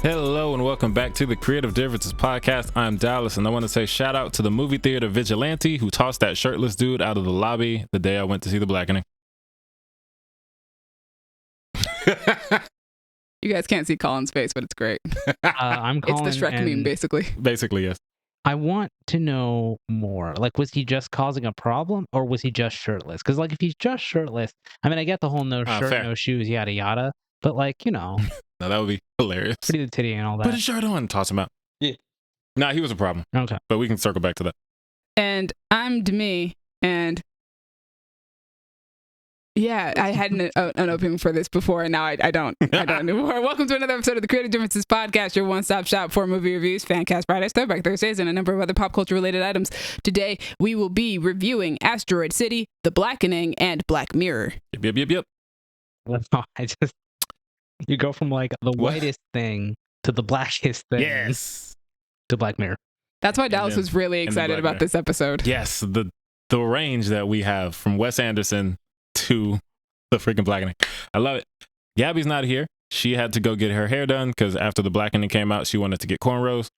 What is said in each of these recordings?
Hello and welcome back to the Creative Differences Podcast. I'm Dallas, and I want to say shout out to the movie theater vigilante who tossed that shirtless dude out of the lobby the day I went to see The Blackening. You guys can't see Colin's face, but it's great. I'm Colin. It's the Shrek meme, basically. Basically, yes. I want to know more. Like, was he just causing a problem, or was he just shirtless? Because, like, if he's just shirtless, I mean, I get the whole no shirt, fair. no shoes, yada yada. But, like, you know, No, that would be hilarious. pretty the titty and all Put that. his shirt on, toss him out. Yeah. Nah, he was a problem, Okay. but we can circle back to that. And I'm Demi, and yeah, I had an opening for this before, and now I don't. I don't anymore. Welcome to another episode of the Creative Differences Podcast, your one-stop shop for movie reviews, Fancast Fridays, Throwback Thursdays, and a number of other pop culture-related items. Today, we will be reviewing Asteroid City, The Blackening, and Black Mirror. Yep. You go from, like, the What? whitest thing to the blackest thing Yes. to Black Mirror. That's why Dallas then- was really and then excited Black about Mirror. this episode. Yes, the range that we have from Wes Anderson to the freaking Blackening. I love it. Gabby's not here. She had to go get her hair done because after the Blackening came out, she wanted to get cornrows.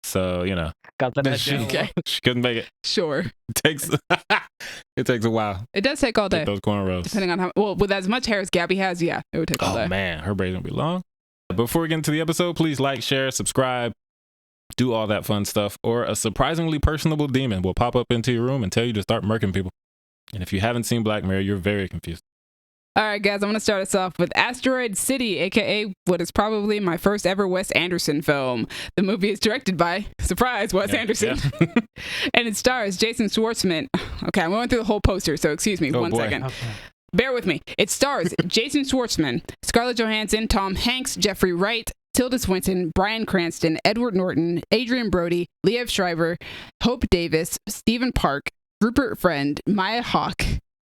So, you know, Got that. she, Okay. she couldn't make it. Sure. It takes a while It does take all to day, get those cornrows. depending on how, well, with as much hair as Gabby has, yeah, it would take all Oh day. man, her braids gonna be long. Before we get into the episode, please like, share, subscribe, do all that fun stuff, or a surprisingly personable demon will pop up into your room and tell you to start murking people. And if you haven't seen Black Mirror, you're very confused. All right, guys, I'm going to start us off with Asteroid City, aka what is probably my first ever Wes Anderson film. The movie is directed by, surprise, Wes Yeah, Anderson. yeah. And it stars Jason Schwartzman. Okay, I'm going through the whole poster, so excuse me Oh, one boy. second. Okay. Bear with me. It stars Jason Schwartzman, Scarlett Johansson, Tom Hanks, Jeffrey Wright, Tilda Swinton, Bryan Cranston, Edward Norton, Adrian Brody, Liev Schreiber, Hope Davis, Stephen Park, Rupert Friend, Maya Hawke,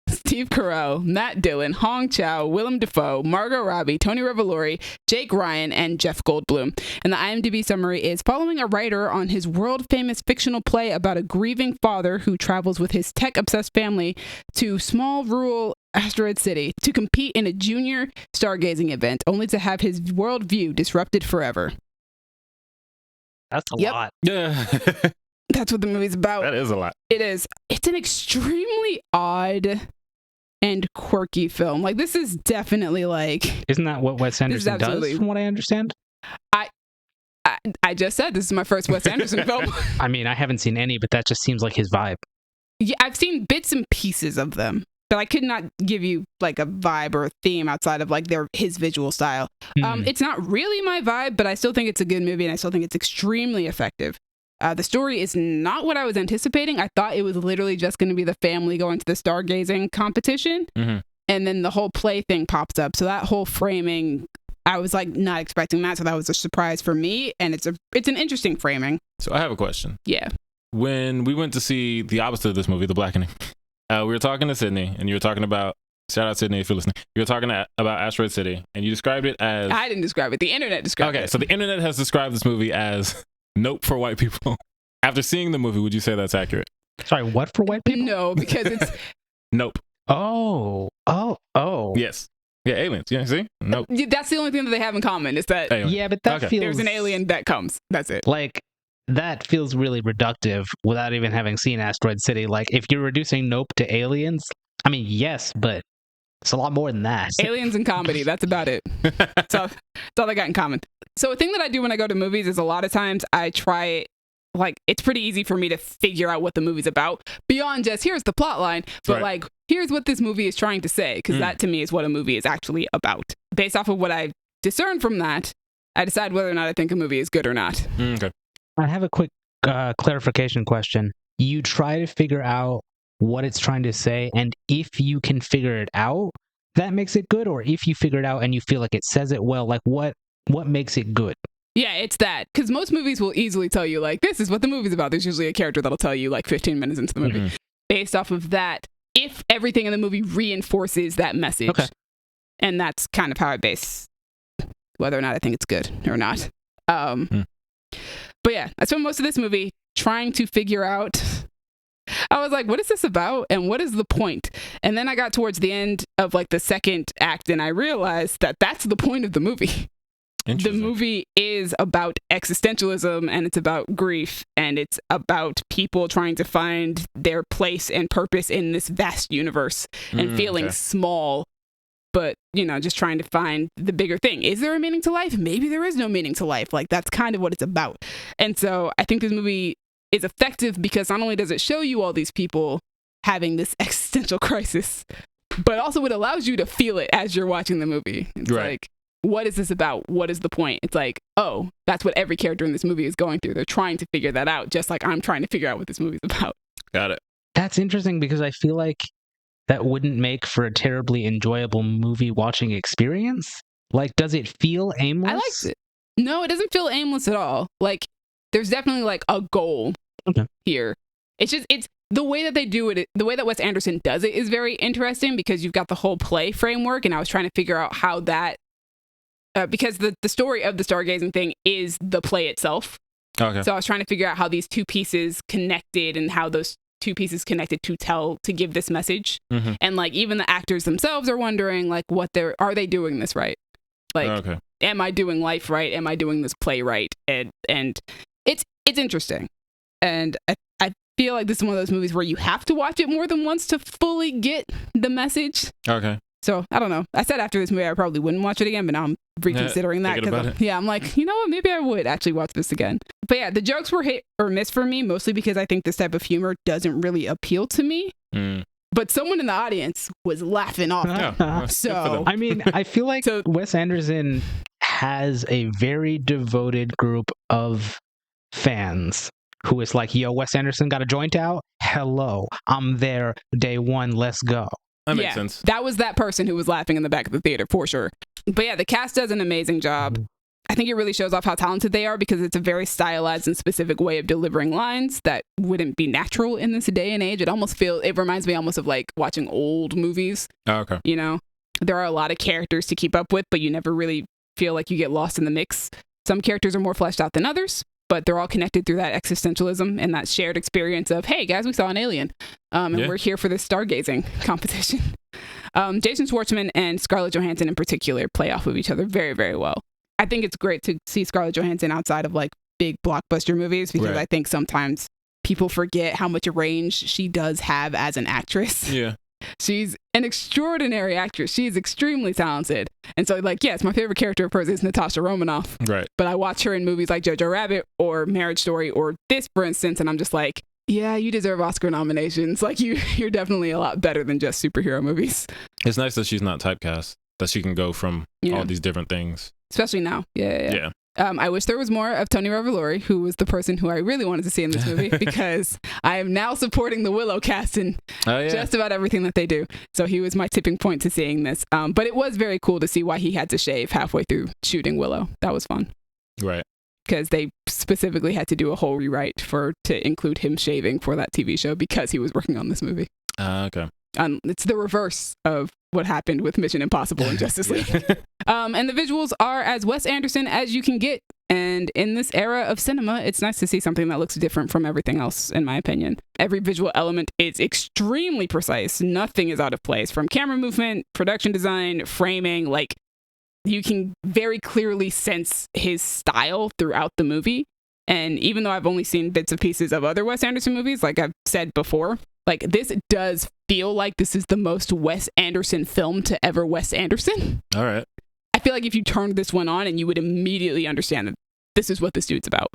Steve Carell, Matt Dillon, Hong Chow, Willem Dafoe, Margot Robbie, Tony Revolori, Jake Ryan, and Jeff Goldblum. And the IMDb summary is following a writer on his world-famous fictional play about a grieving father who travels with his tech-obsessed family to small rural Asteroid City to compete in a junior stargazing event, only to have his worldview disrupted forever. That's a Yep. lot. Yeah, That's what the movie's about. that is a lot. It is. It's an extremely odd and quirky film. Like, this is definitely like, Isn't that what Wes Anderson does, absolutely- from what I understand? I just said this is my first Wes Anderson film. I mean, I haven't seen any, but that just seems like his vibe. Yeah, I've seen bits and pieces of them, but I could not give you like a vibe or a theme outside of like his visual style. Hmm. It's not really my vibe, but I still think it's a good movie, and I still think it's extremely effective. The story is not what I was anticipating. I thought it was literally just going to be the family going to the stargazing competition, Mhm. and then the whole play thing pops up. So that whole framing, I was like not expecting that, so that was a surprise for me, and it's an interesting framing. So I have a question. Yeah. When we went to see the opposite of this movie, The Blackening, we were talking to Sydney, and you were talking about, shout out Sydney if you're listening, you were talking about Asteroid City, and you described it as... I didn't describe it. The internet described it. Okay, so the internet has described this movie as Nope for white people. After seeing the movie, would you say that's accurate? Sorry, what for white people? No, because it's Nope. Oh. Yes. Yeah, aliens. Yeah, see? Nope. that's the only thing that they have in common is that Alien. Yeah, but that Okay. feels there's an alien that comes. That's it. like that feels really reductive without even having seen Asteroid City. Like, if you're reducing Nope to aliens, I mean, yes, but it's a lot more than that. Aliens and comedy. That's about it. That's all they got in common. So a thing that I do when I go to movies is a lot of times I try, like, it's pretty easy for me to figure out what the movie's about beyond just here's the plot line, but Right. like here's what this movie is trying to say, because that to me is what a movie is actually about. Based off of what I discern from that, I decide whether or not I think a movie is good or not. Okay. I have a quick clarification question. You try to figure out what it's trying to say, and if you can figure it out, that makes it good, or if you figure it out and you feel like it says it well, like what makes it good? Yeah, it's that. Because most movies will easily tell you, like, this is what the movie's about. There's usually a character that'll tell you, like, 15 minutes into the movie. Mhm. Based off of that, if everything in the movie reinforces that message. Okay. And that's kind of how I base whether or not I think it's good or not. But yeah, I spent most of this movie trying to figure out... I was like, what is this about? And what is the point? And then I got towards the end of, like, the second act, and I realized that that's the point of the movie. the movie is about existentialism, and it's about grief, and it's about people trying to find their place and purpose in this vast universe and feeling small, but, you know, just trying to find the bigger thing. Is there a meaning to life? Maybe there is no meaning to life. Like, that's kind of what it's about. And so I think this movie is effective because not only does it show you all these people having this existential crisis, but also it allows you to feel it as you're watching the movie. It's like, what is this about? What is the point? It's like, oh, that's what every character in this movie is going through. They're trying to figure that out, just like I'm trying to figure out what this movie's about. Got it. That's interesting because I feel like that wouldn't make for a terribly enjoyable movie watching experience. Like, does it feel aimless? I liked it. No, it doesn't feel aimless at all. Like, there's definitely like a goal here. It's just, it's the way that they do it, the way that Wes Anderson does it is very interesting because you've got the whole play framework, and I was trying to figure out how that, because the story of the stargazing thing is the play itself. Okay. So I was trying to figure out how these two pieces connected and how those two pieces connected to give this message. And like even the actors themselves are wondering like are they doing this right? Like, am I doing life right? Am I doing this play right? And it's interesting. And I feel like this is one of those movies where you have to watch it more than once to fully get the message. Okay. So I don't know. I said after this movie I probably wouldn't watch it again, but now I'm reconsidering that because I'm like, you know what? Maybe I would actually watch this again. But yeah, the jokes were hit or miss for me, mostly because I think this type of humor doesn't really appeal to me. But someone in the audience was laughing off. So I mean, I feel like Wes Anderson has a very devoted group of fans who is like, yo, Wes Anderson got a joint out? Hello, I'm there day one, let's go. That makes sense. That was that person who was laughing in the back of the theater for sure. But yeah, the cast does an amazing job. I think it really shows off how talented they are because it's a very stylized and specific way of delivering lines that wouldn't be natural in this day and age. It reminds me almost of like watching old movies. Oh, okay. You know, there are a lot of characters to keep up with, but you never really feel like you get lost in the mix. Some characters are more fleshed out than others, but they're all connected through that existentialism and that shared experience of, hey guys, we saw an alien, and we're here for this stargazing competition. Jason Schwartzman and Scarlett Johansson in particular play off of each other very, very well. I think it's great to see Scarlett Johansson outside of like big blockbuster movies because I think sometimes people forget how much range she does have as an actress. Yeah. She's an extraordinary actress. She's extremely talented. And so, like, yes, my favorite character of hers is Natasha Romanoff. Right. But I watch her in movies like Jojo Rabbit or Marriage Story or this, for instance, and I'm just like, yeah, you deserve Oscar nominations. Like, you're definitely a lot better than just superhero movies. It's nice that she's not typecast, that she can go from all these different things. Especially now. Yeah. I wish there was more of Tony Revolori, who was the person who I really wanted to see in this movie, because I am now supporting the Willow cast in just about everything that they do. So he was my tipping point to seeing this. But it was very cool to see why he had to shave halfway through shooting Willow. That was fun. Right. Because they specifically had to do a whole rewrite to include him shaving for that TV show because he was working on this movie. Okay. It's the reverse of what happened with Mission Impossible and Justice League. And the visuals are as Wes Anderson as you can get. And in this era of cinema, it's nice to see something that looks different from everything else, in my opinion. Every visual element is extremely precise. Nothing is out of place. From camera movement, production design, framing, like, you can very clearly sense his style throughout the movie. And even though I've only seen bits and pieces of other Wes Anderson movies, like I've said before, like, this does feel like this is the most Wes Anderson film to ever Wes Anderson. All right. I feel like if you turned this one on and you would immediately understand that this is what this dude's about.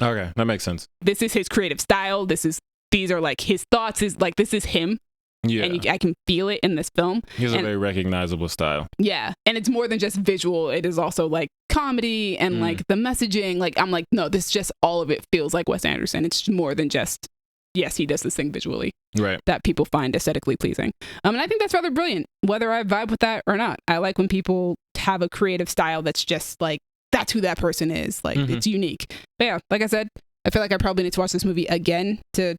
Okay, that makes sense. This is his creative style. These are like his thoughts. This is him. Yeah. And I can feel it in this film. He has a very recognizable style. Yeah. And it's more than just visual. It is also like comedy and like the messaging. Like, I'm like, no, this just, all of it feels like Wes Anderson. It's more than just, yes, he does this thing visually. Right. That people find aesthetically pleasing. And I think that's rather brilliant, whether I vibe with that or not. I like when people have a creative style that's just like, that's who that person is. Like, it's unique. But yeah, like I said, I feel like I probably need to watch this movie again to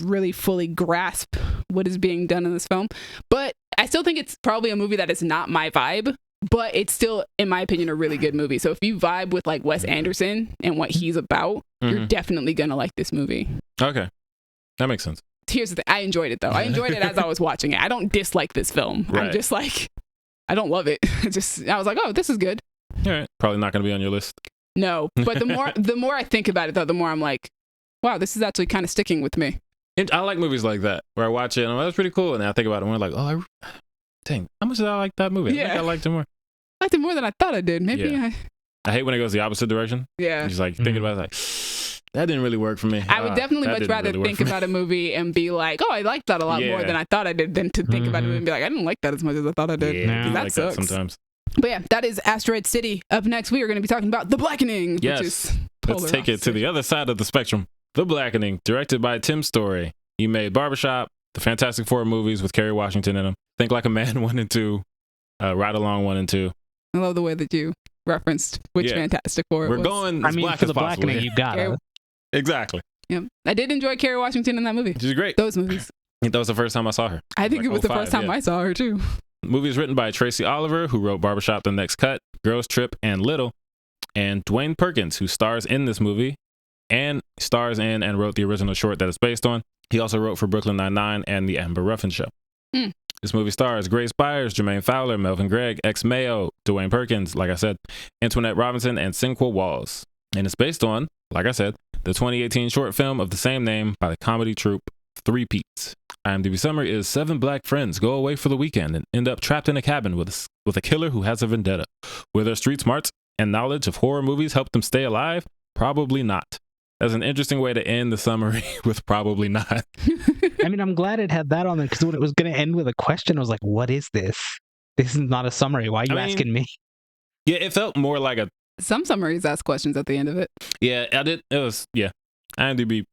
really fully grasp what is being done in this film. But I still think it's probably a movie that is not my vibe, but it's still, in my opinion, a really good movie. So if you vibe with like Wes Anderson and what he's about, you're definitely gonna like this movie. Okay, that makes sense. Here's the thing, I enjoyed it though. I enjoyed it as I was watching it. I don't dislike this film. Right. I'm just like, I don't love it. I was like, oh, this is good. All right, probably not going to be on your list. No, but the more I think about it, though, the more I'm like, wow, this is actually kind of sticking with me. And I like movies like that where I watch it and I'm like, that's pretty cool. And then I think about it and I'm like, oh, dang, how much did I like that movie? I think I liked it more. I liked it more than I thought I did. Maybe I hate when it goes the opposite direction. Yeah. Just like thinking about it, like, that didn't really work for me. I would definitely much rather think about a movie and be like, oh, I liked that a lot more than I thought I did, than to think about it and be like, I didn't like that as much as I thought I did. Yeah, that like sucks. that sometimes. But yeah, that is Asteroid City. Up next, we are going to be talking about The Blackening. Yes. Which is Let's take it to the other side of the spectrum. The Blackening, directed by Tim Story. He made Barbershop, the Fantastic Four movies with Kerry Washington in them. Think Like a Man 1 and 2, Ride Along 1 and 2. I love the way that you referenced which Fantastic Four it We're was. going as black for as The possible. Blackening, you got it. Exactly. Yep. I did enjoy Kerry Washington in that movie. She's great. Those movies. I think that was the first time I saw her. I think it was the first time I saw her, too. The movie is written by Tracy Oliver, who wrote Barbershop, The Next Cut, Girls Trip, and Little, and Dwayne Perkins, who stars in this movie and stars in and wrote the original short that it's based on. He also wrote for Brooklyn Nine-Nine and The Amber Ruffin Show. This movie stars Grace Byers, Jermaine Fowler, Melvin Gregg, X Mayo, Dwayne Perkins, like I said, Antoinette Robinson, and Cinqua Walls. And it's based on, like I said, the 2018 short film of the same name by the comedy troupe Three Peats. IMDb summary is 7 black friends go away for the weekend and end up trapped in a cabin with a killer who has a vendetta. Will their street smarts and knowledge of horror movies help them stay alive? Probably not. That's an interesting way to end the summary with probably not. I mean, I'm glad it had that on there because when it was going to end with a question, I was like, what is this? This is not a summary. Why are you asking me? Yeah, it felt more like a... Some summaries ask questions at the end of it. Yeah, I did. It was, IMDb,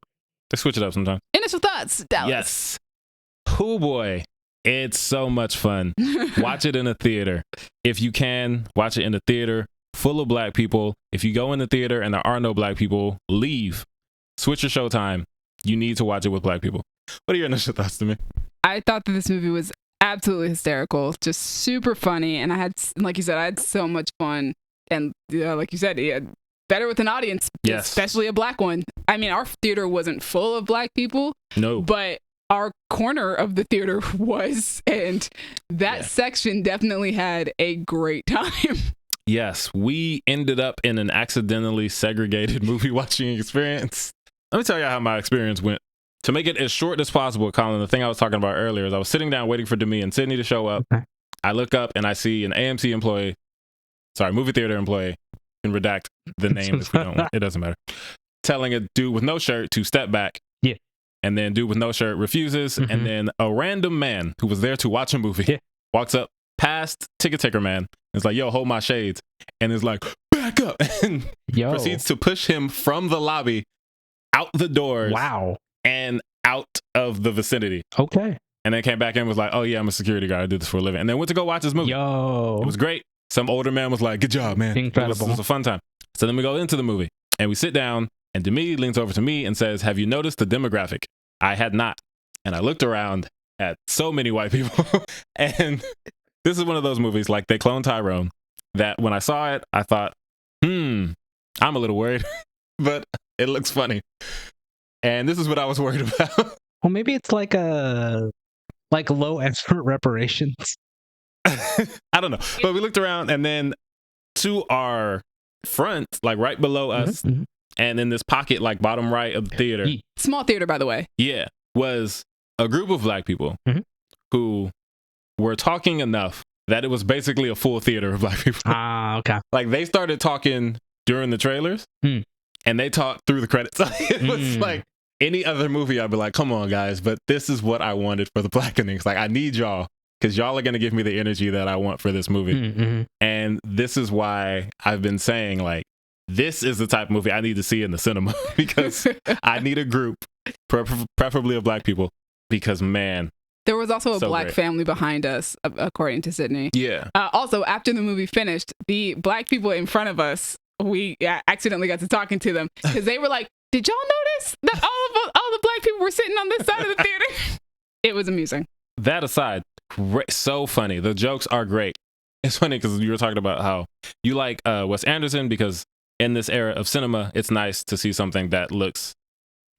they switch it up sometimes. Initial thoughts, Dallas. Yes. Oh boy, it's so much fun. Watch it in a theater. If you can, watch it in a theater full of black people. If you go in the theater and there are no black people, leave. Switch your showtime. You need to watch it with black people. What are your initial thoughts to me? I thought that this movie was absolutely hysterical, just super funny. And I had, like you said, I had so much fun. And like you said, better with an audience, especially a black one. I mean, our theater wasn't full of black people. No. But our corner of the theater was. And that section definitely had a great time. Yes, we ended up in an accidentally segregated movie watching experience. Let me tell you how my experience went. To make it as short as possible, Colin, the thing I was talking about earlier is I was sitting down waiting for Demi and Sydney to show up. Okay. I look up and I see an AMC employee, movie theater employee, and redact the name if we don't want. It doesn't matter. Telling a dude with no shirt to step back. Yeah. And then dude with no shirt refuses. And then a random man who was there to watch a movie walks up past ticket taker man. It's like, yo, hold my shades. And is like, back up. And proceeds to push him from the lobby out the doors. Wow. And out of the vicinity. Okay. And then came back in and was like, oh yeah, I'm a security guard. I do this for a living. And then went to go watch this movie. Yo. It was great. Some older man was like, good job, man. Incredible. It was a fun time. So then we go into the movie and we sit down and Demi leans over to me and says, have you noticed the demographic? I had not. And I looked around at so many white people. And this is one of those movies like They Clone Tyrone that when I saw it, I thought, I'm a little worried, but it looks funny. And this is what I was worried about. Well, maybe it's like low effort reparations. I don't know. But we looked around and then to our front, like right below us, and in this pocket, like bottom right of the theater. Small theater, by the way. Yeah. Was a group of black people who were talking enough that it was basically a full theater of black people. Ah, okay. Like they started talking during the trailers and they talked through the credits. It was like any other movie, I'd be like, come on, guys, but this is what I wanted for The Blackening. Like, I need y'all because y'all are going to give me the energy that I want for this movie. And this is why I've been saying, like, this is the type of movie I need to see in the cinema because I need a group, preferably of black people, because, man. There was also a black great family behind us, according to Sydney. Yeah. Also, after the movie finished, the black people in front of us, we accidentally got to talking to them because they were like, did y'all notice that all the black people were sitting on this side of the theater? It was amusing. That aside, so funny. The jokes are great. It's funny because you were talking about how you like Wes Anderson because in this era of cinema, it's nice to see something that looks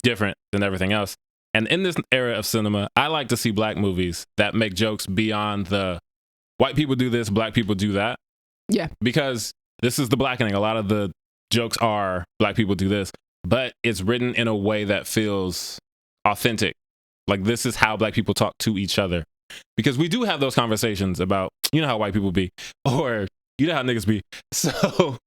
different than everything else. And in this era of cinema, I like to see black movies that make jokes beyond the white people do this, black people do that. Yeah. Because this is the Blackening. A lot of the jokes are black people do this, but it's written in a way that feels authentic. Like, this is how black people talk to each other. Because we do have those conversations about, you know how white people be, or you know how niggas be. So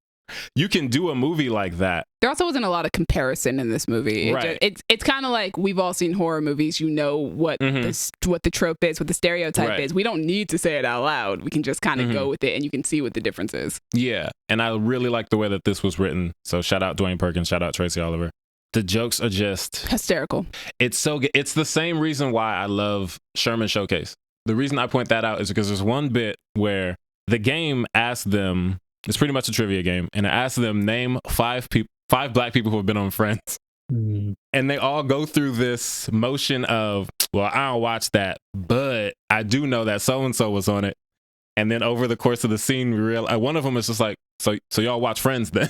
you can do a movie like that. There also wasn't a lot of comparison in this movie. Right. It's kind of like, we've all seen horror movies. You know what what the trope is, what the stereotype is. We don't need to say it out loud. We can just kind of go with it, and you can see what the difference is. Yeah, and I really like the way that this was written. So shout out Dwayne Perkins, shout out Tracy Oliver. The jokes are just hysterical. It's so good. It's the same reason why I love Sherman Showcase. The reason I point that out is because there's one bit where the game asked them, it's pretty much a trivia game, and it asked them name five black people who have been on Friends. And they all go through this motion of, well, I don't watch that, but I do know that so-and-so was on it. And then over the course of the scene, we realize one of them is just like, so y'all watch Friends then?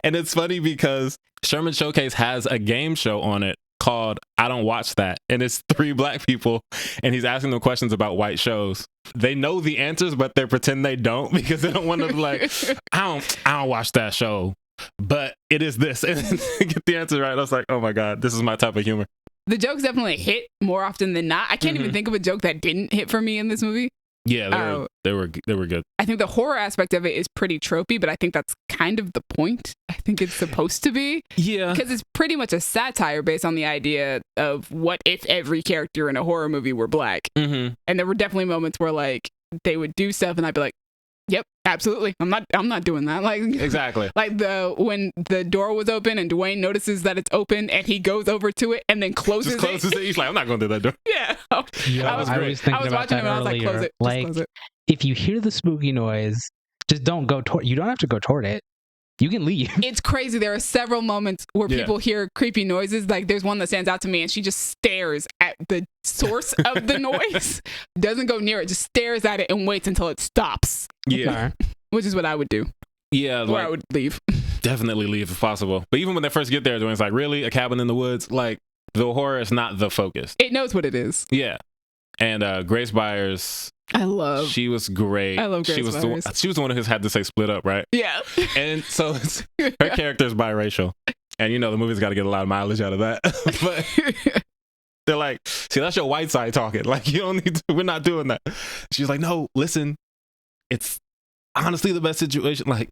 And it's funny because Sherman Showcase has a game show on it called I Don't Watch That. And it's 3 black people, and he's asking them questions about white shows. They know the answers, but they pretend they don't because they don't want to be like, I don't watch that show, but it is this. And get the answer right. I was like, oh my God, this is my type of humor. The jokes definitely hit more often than not. I can't even think of a joke that didn't hit for me in this movie. Yeah, they were good. I think the horror aspect of it is pretty tropey, but I think that's kind of the point. I think it's supposed to be. Yeah. Because it's pretty much a satire based on the idea of what if every character in a horror movie were black. And there were definitely moments where like they would do stuff and I'd be like, yep, absolutely. I'm not doing that. Like exactly. Like when the door was open and Dwayne notices that it's open and he goes over to it and then closes it. He's like, I'm not going to do that door. Yeah. I was watching him and I was like, close it. Like, close it. If you hear the spooky noise, just don't go toward. You don't have to go toward it. You can leave. It's crazy. There are several moments where people hear creepy noises. Like there's one that stands out to me and she just stares at the source of the noise. Doesn't go near it, just stares at it and waits until it stops. Yeah. Which is what I would do. Yeah. Or I would leave. Definitely leave if possible. But even when they first get there, Dwayne's like, really? A cabin in the woods? Like, the horror is not the focus. It knows what it is. Yeah. And Grace Byers, she was great. I love Grace Byers. She was the one who had to say split up, right? Yeah. And so her character is biracial. And you know, the movie's got to get a lot of mileage out of that. But they're like, see, that's your white side talking. Like, you don't need to, we're not doing that. She's like, no, listen, it's honestly the best situation. Like,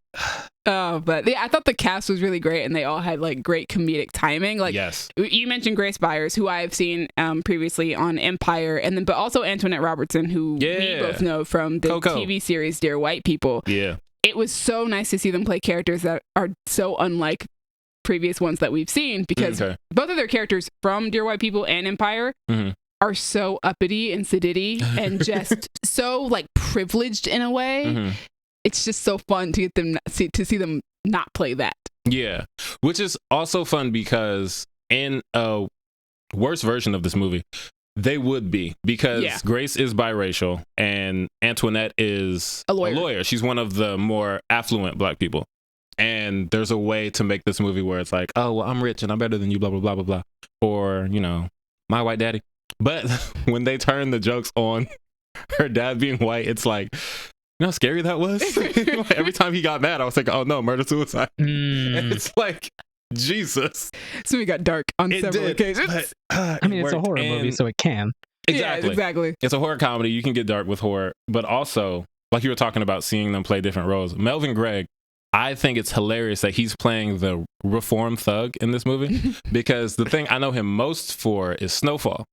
but yeah, I thought the cast was really great and they all had like great comedic timing. Like, yes, you mentioned Grace Byers, who I've seen previously on Empire, and then but also Antoinette Robertson, who we both know from the TV series Dear White People. Yeah, it was so nice to see them play characters that are so unlike previous ones that we've seen, because both of their characters from Dear White People and Empire are so uppity and sedity and just so like privileged in a way. It's just so fun to get them to see them not play that. Yeah, which is also fun because in a worse version of this movie, they would be, because Grace is biracial and Antoinette is a lawyer. She's one of the more affluent black people. And there's a way to make this movie where it's like, oh, well, I'm rich and I'm better than you, blah, blah, blah, blah, blah. Or, you know, my white daddy. But when they turn the jokes on her dad being white, it's like, you know how scary that was? Like, every time he got mad, I was like, oh no, murder-suicide. And it's like, Jesus. So we got dark on several occasions. But, I mean, it's a horror movie, so it can. Exactly. Yeah, exactly. It's a horror comedy. You can get dark with horror. But also, like you were talking about seeing them play different roles. Melvin Gregg, I think it's hilarious that he's playing the reform thug in this movie, because the thing I know him most for is Snowfall,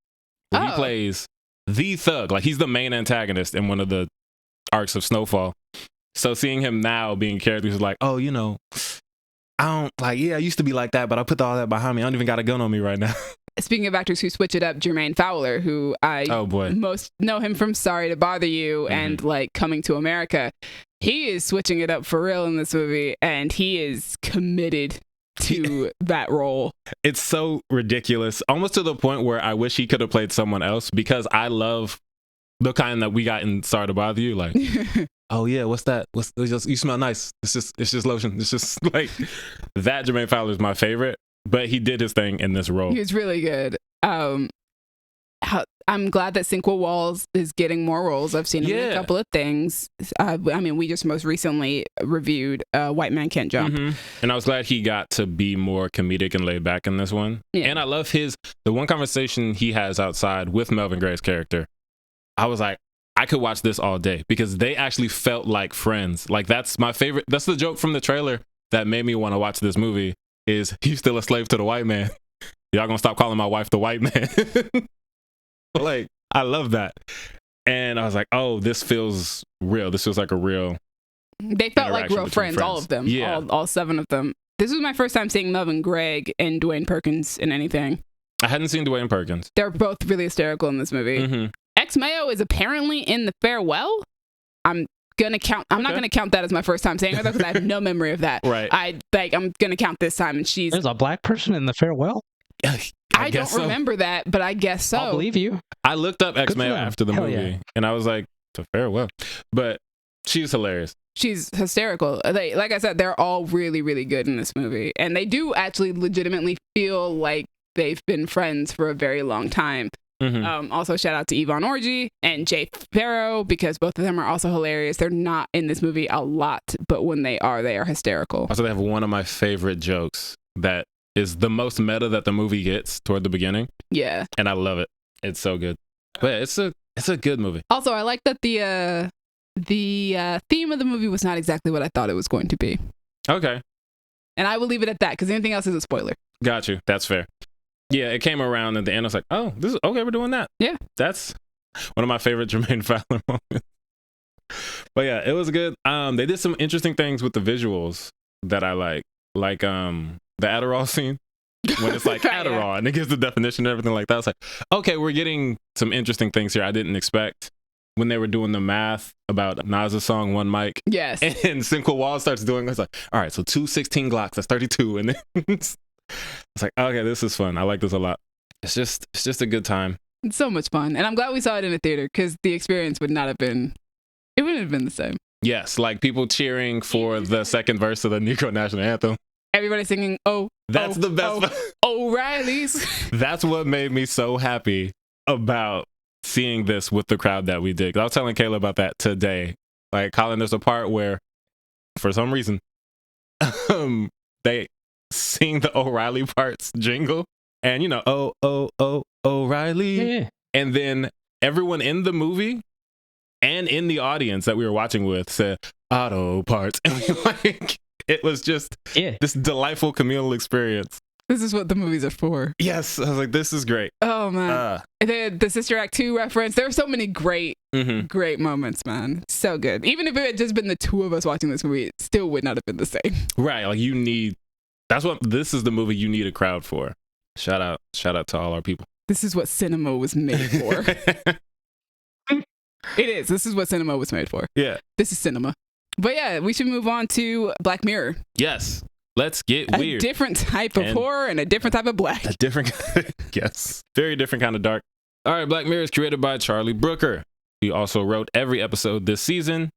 where he plays the thug. Like, he's the main antagonist in one of the arcs of Snowfall. So seeing him now being characters like, oh, you know, I don't like, I used to be like that, but I put all that behind me. I don't even got a gun on me right now. Speaking of actors who switch it up, Jermaine Fowler, who I most know him from Sorry to Bother You and like Coming to America. He is switching it up for real in this movie, and he is committed to that role. It's so ridiculous, almost to the point where I wish he could have played someone else, because I love the kind that we got in Sorry to Bother You. Like, oh yeah, what's that? You smell nice. It's just lotion. It's just like that. Jermaine Fowler is my favorite, but he did his thing in this role. He was really good. I'm glad that Cinco Walls is getting more roles. I've seen him in a couple of things. I mean, we just most recently reviewed White Man Can't Jump. And I was glad he got to be more comedic and laid back in this one. Yeah. And I love the one conversation he has outside with Melvin Gray's character. I was like, I could watch this all day because they actually felt like friends. Like, that's my favorite. That's the joke from the trailer that made me want to watch this movie is he's still a slave to the white man. Y'all gonna stop calling my wife the white man. Like, I love that. And I was like, oh, this feels real. This feels like a real. They felt like real friends, all of them. Yeah. All 7 of them. This was my first time seeing Melvin Gregg and Dwayne Perkins in anything. I hadn't seen Dwayne Perkins. They're both really hysterical in this movie. Ex-Mayo is apparently in The Farewell. I'm not gonna count that as my first time saying her though, because I have no memory of that. Right. I'm gonna count this time, and there's a black person in The Farewell. I don't remember that, but I guess so. I'll believe you. I looked up Ex-Mayo after the movie, and I was like, The Farewell. But she's hilarious. She's hysterical. Like I said, they're all really, really good in this movie, and they do actually legitimately feel like they've been friends for a very long time. Also, shout out to Yvonne Orji and Jay Farrow, because both of them are also hilarious. They're not in this movie a lot, but when they are hysterical. Also, they have one of my favorite jokes that is the most meta that the movie gets toward the beginning. Yeah. And I love it. It's so good. But it's a good movie. Also, I like that the theme of the movie was not exactly what I thought it was going to be. Okay. And I will leave it at that, because anything else is a spoiler. Got you. That's fair. Yeah, it came around at the end. I was like, oh, this is okay. We're doing that. Yeah. That's one of my favorite Jermaine Fowler moments. But yeah, it was good. They did some interesting things with the visuals that I like the Adderall scene when it's like Adderall and it gives the definition and everything like that. I was like, okay, we're getting some interesting things here I didn't expect. When they were doing the math about Nas's song One Mic. Yes. And Cinco Wall starts doing it. It's like, all right, so 2 16 Glocks, that's 32. And then it's like, okay, this is fun. I like this a lot. It's just a good time. It's so much fun. And I'm glad we saw it in a theater, because the experience wouldn't have been the same. Yes, like people cheering for the second verse of the Negro National Anthem. Everybody singing, that's the best. O'Reilly's. That's what made me so happy about seeing this with the crowd that we did. I was telling Kayla about that today. Like, Colin, there's a part where, for some reason, they sing the O'Reilly parts jingle, and O'Reilly. Yeah. And then everyone in the movie and in the audience that we were watching with said auto parts. And it was just this delightful communal experience. This is what the movies are for. Yes. I was like, this is great. Oh, man. The Sister Act 2 reference. There are so many great moments, man. So good. Even if it had just been the 2 of us watching this movie, it still would not have been the same. Right. Like, this is the movie you need a crowd for. Shout out to all our people. This is what cinema was made for. It is. This is what cinema was made for. Yeah. This is cinema. But yeah, we should move on to Black Mirror. Yes. Let's get weird. A different type of horror and a different type of black. Yes. Very different kind of dark. All right, Black Mirror is created by Charlie Brooker. He also wrote every episode this season.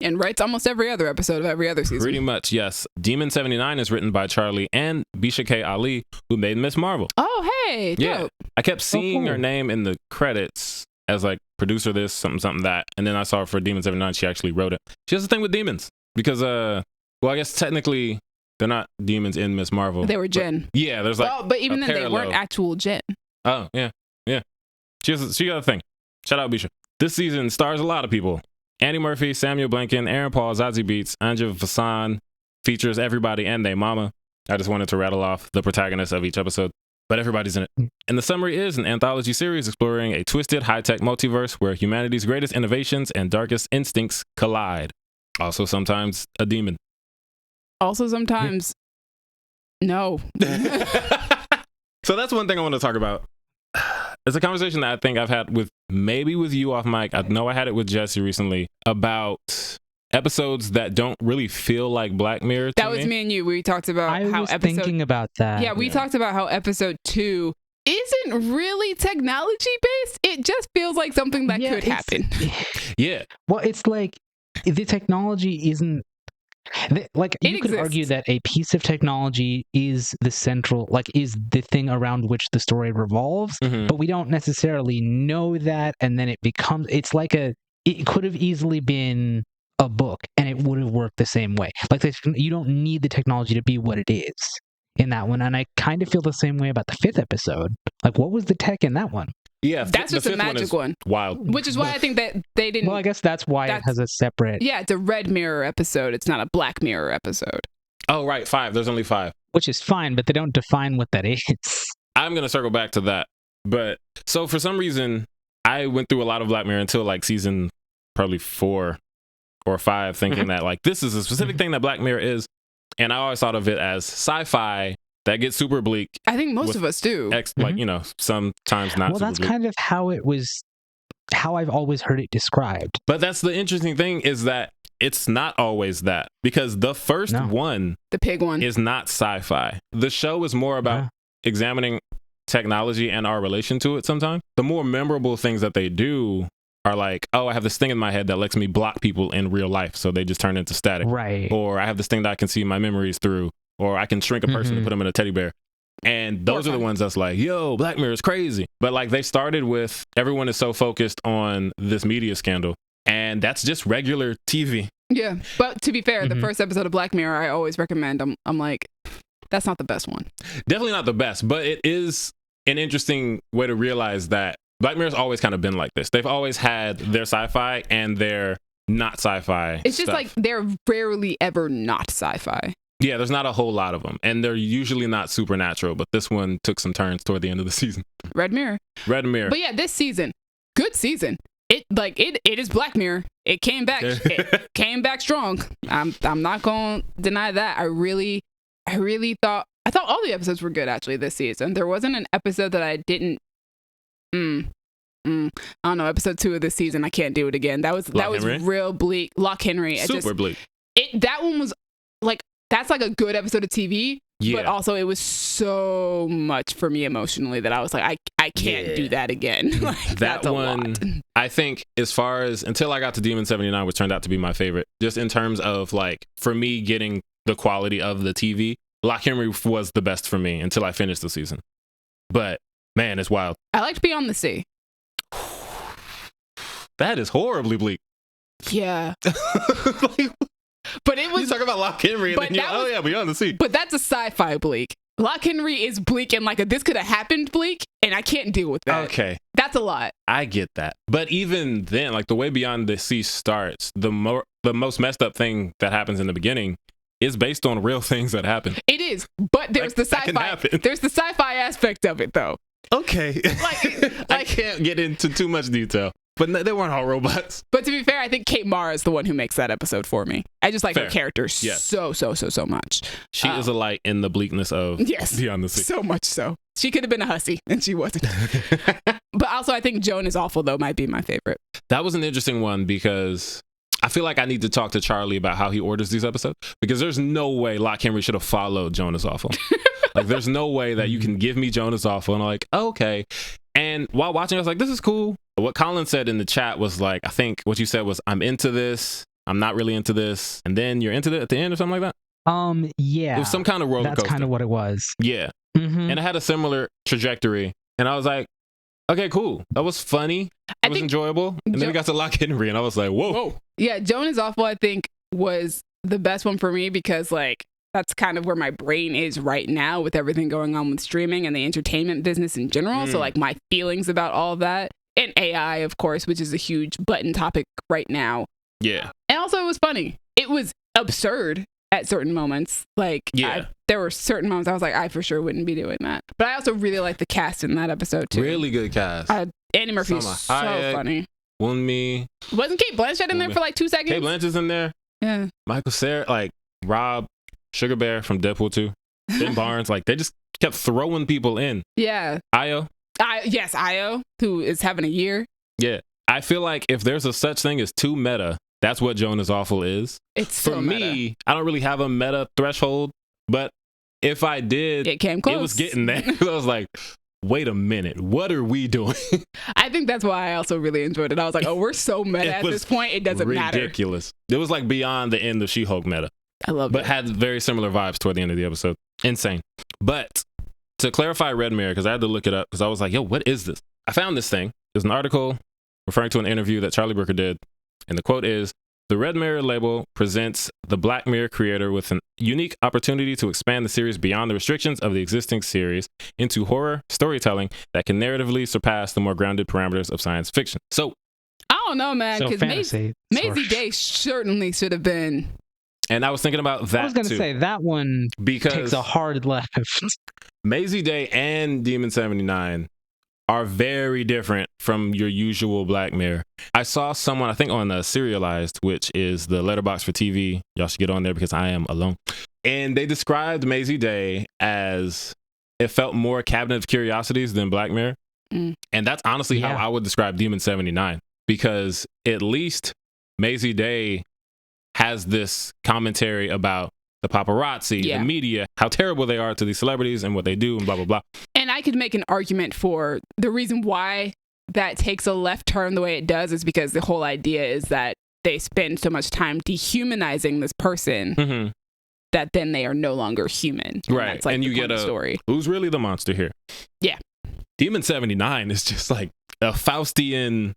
And writes almost every other episode of every other season. Pretty much, yes. Demon 79 is written by Charlie and Bisha K. Ali, who made Miss Marvel. Oh, hey. Dope. Yeah. I kept seeing her name in the credits as like producer this, something that. And then I saw her for Demon 79. She actually wrote it. She has a thing with demons because, I guess technically they're not demons in Miss Marvel. They were Jinn. Yeah, there's like but even then they weren't actual Jinn. Oh, yeah. Yeah. She got a thing. Shout out Bisha. This season stars a lot of people. Andy Murphy, Samuel Blanken, Aaron Paul, Zazie Beetz, Anja Vassan, features everybody and their mama. I just wanted to rattle off the protagonists of each episode, but everybody's in it. And the summary is an anthology series exploring a twisted high-tech multiverse where humanity's greatest innovations and darkest instincts collide. Also sometimes a demon. Also sometimes no. So that's one thing I want to talk about. It's a conversation that I think I've had with you off mic. I know I had it with Jesse recently about episodes that don't really feel like Black Mirror. That was me and you. We talked about I was thinking about that. Yeah, we talked about how episode 2 isn't really technology based. It just feels like something that could happen. Yeah. Well, it's like the technology isn't Like, It you could argue exists. that a piece of technology is the central, like, is the thing around which the story revolves, Mhm. but we don't necessarily know that, and then it's like it could have easily been a book, and it would have worked the same way. Like, you don't need the technology to be what it is in that one, and I kind of feel the same way about the 5th episode. Like, what was the tech in that one? Yeah, That's just the a fifth magic is one. wild. Which is why I think that they didn't. Well, I guess that's why it has a separate... Yeah, it's a Red Mirror episode. It's not a Black Mirror episode. Oh, right, 5. There's only 5. Which is fine, but they don't define what that is. I'm going to circle back to that. But so for some reason, I went through a lot of Black Mirror until like season probably 4 or 5, thinking that like this is a specific thing that Black Mirror is. And I always thought of it as sci-fi that gets super bleak. I think most of us do. Like, you know, sometimes not Well, super that's bleak. kind of how I've always heard it described. But that's the interesting thing is that it's not always that, because the first one, the pig one, is not sci-fi. The show is more about examining technology and our relation to it sometimes. The more memorable things that they do are like, oh, I have this thing in my head that lets me block people in real life, so they just turn into static. Right. Or I have this thing that I can see my memories through, or I can shrink a person and put them in a teddy bear. And those are the ones that's like, yo, Black Mirror is crazy. But like they started with, everyone is so focused on this media scandal, and that's just regular TV. Yeah, but to be fair, the first episode of Black Mirror, I always recommend. I'm like, that's not the best one. Definitely not the best, but it is an interesting way to realize that Black Mirror's always kind of been like this. They've always had their sci-fi and their not sci-fi. It's just like they're rarely ever not sci-fi. Yeah, there's not a whole lot of them, and they're usually not supernatural, but this one took some turns toward the end of the season. Red Mirror. But yeah, this season, good season. It is Black Mirror. It came back. It came back strong. I'm not going to deny that. I really thought all the episodes were good actually this season. There wasn't an episode that I didn't I don't know, episode 2 of this season, I can't do it again. That was real bleak. Lock Henry. Super bleak. That one was like, that's like a good episode of TV. Yeah. But also it was so much for me emotionally that I was like, I can't do that again. Like, that one, I think, as far as until I got to Demon 79, which turned out to be my favorite, just in terms of like, for me getting the quality of the TV, Lock Henry was the best for me until I finished the season. But man, it's wild. I liked Beyond the Sea. That is horribly bleak. Yeah. But it was. You talk about Lock Henry and then you're, Beyond the Sea. But that's a sci-fi bleak. Lock Henry is bleak and like this could have happened bleak, and I can't deal with that. Okay. That's a lot. I get that. But even then, like the way Beyond the Sea starts, the most messed up thing that happens in the beginning is based on real things that happen. It is. But there's the sci-fi. There's the sci-fi aspect of it though. Okay. I can't get into too much detail. But they weren't all robots. But to be fair, I think Kate Mara is the one who makes that episode for me. I just like her character so much. She is a light in the bleakness of Beyond the Sea. So much so. She could have been a hussy, and she wasn't. But also, I think Joan is Awful, though, might be my favorite. That was an interesting one because I feel like I need to talk to Charlie about how he orders these episodes, because there's no way Lock Henry should have followed Joan is Awful. Like, there's no way that you can give me Joan is Awful, and I'm like, okay. And while watching, I was like, this is cool. What Colin said in the chat was like, I think what you said was, I'm into this, I'm not really into this, and then you're into it at the end or something like that? Yeah. It was some kind of roller coaster. That's kind of what it was. Yeah. And it had a similar trajectory. And I was like, okay, cool. That was funny. It was enjoyable. And then we got to Lock Henry, and I was like, whoa. Yeah, Joan is Awful, I think, was the best one for me because, like, that's kind of where my brain is right now with everything going on with streaming and the entertainment business in general. So, like, my feelings about all of that. And AI, of course, which is a huge button topic right now. Yeah. And also, it was funny. It was absurd at certain moments. Like, there were certain moments I was like, I for sure wouldn't be doing that. But I also really liked the cast in that episode, too. Really good cast. Andy Murphy is so funny. Wunmi. Wasn't Kate Blanchett in there for like 2 seconds? Kate Blanchett's in there. Yeah. Michael Cera, like Rob, Sugar Bear from Deadpool 2. Ben Barnes, like they just kept throwing people in. Yeah. Io. Yes, Io, who is having a year. Yeah. I feel like if there's a such thing as too meta, that's what Joan is Awful is. It's for me, I don't really have a meta threshold, but if I did, it came close. It was getting there. I was like, wait a minute, what are we doing? I think that's why I also really enjoyed it. I was like, oh, we're so meta at this point, it doesn't matter. Ridiculous. It was like beyond the end of She-Hulk meta. I love but it. had very similar vibes toward the end of the episode. Insane. But to clarify Red Mirror, because I had to look it up, because I was like, yo, what is this? I found this thing. There's an article referring to an interview that Charlie Brooker did, and the quote is, "The Red Mirror label presents the Black Mirror creator with an unique opportunity to expand the series beyond the restrictions of the existing series into horror storytelling that can narratively surpass the more grounded parameters of science fiction." So, I don't know, man, So because fantasy. Maisie Day certainly should have been. and I was thinking about that I was going to too, say that one because takes a hard left. Maisie Day and Demon 79 are very different from your usual Black Mirror. I saw someone, I think on Serialized, which is the letterbox for TV. Y'all should get on there because I am alone. And they described Maisie Day as it felt more Cabinet of Curiosities than Black Mirror. Mm. And that's honestly how Yeah. I would describe Demon 79, because at least Maisie Day has this commentary about the paparazzi, Yeah. the media, how terrible they are to these celebrities and what they do and blah, blah, blah. And I could make an argument for the reason why that takes a left turn the way it does is because the whole idea is that they spend so much time dehumanizing this person Mm-hmm. that then they are no longer human. And Right. That's like And the you get point of the a story. who's really the monster here? Yeah. Demon 79 is just like a Faustian.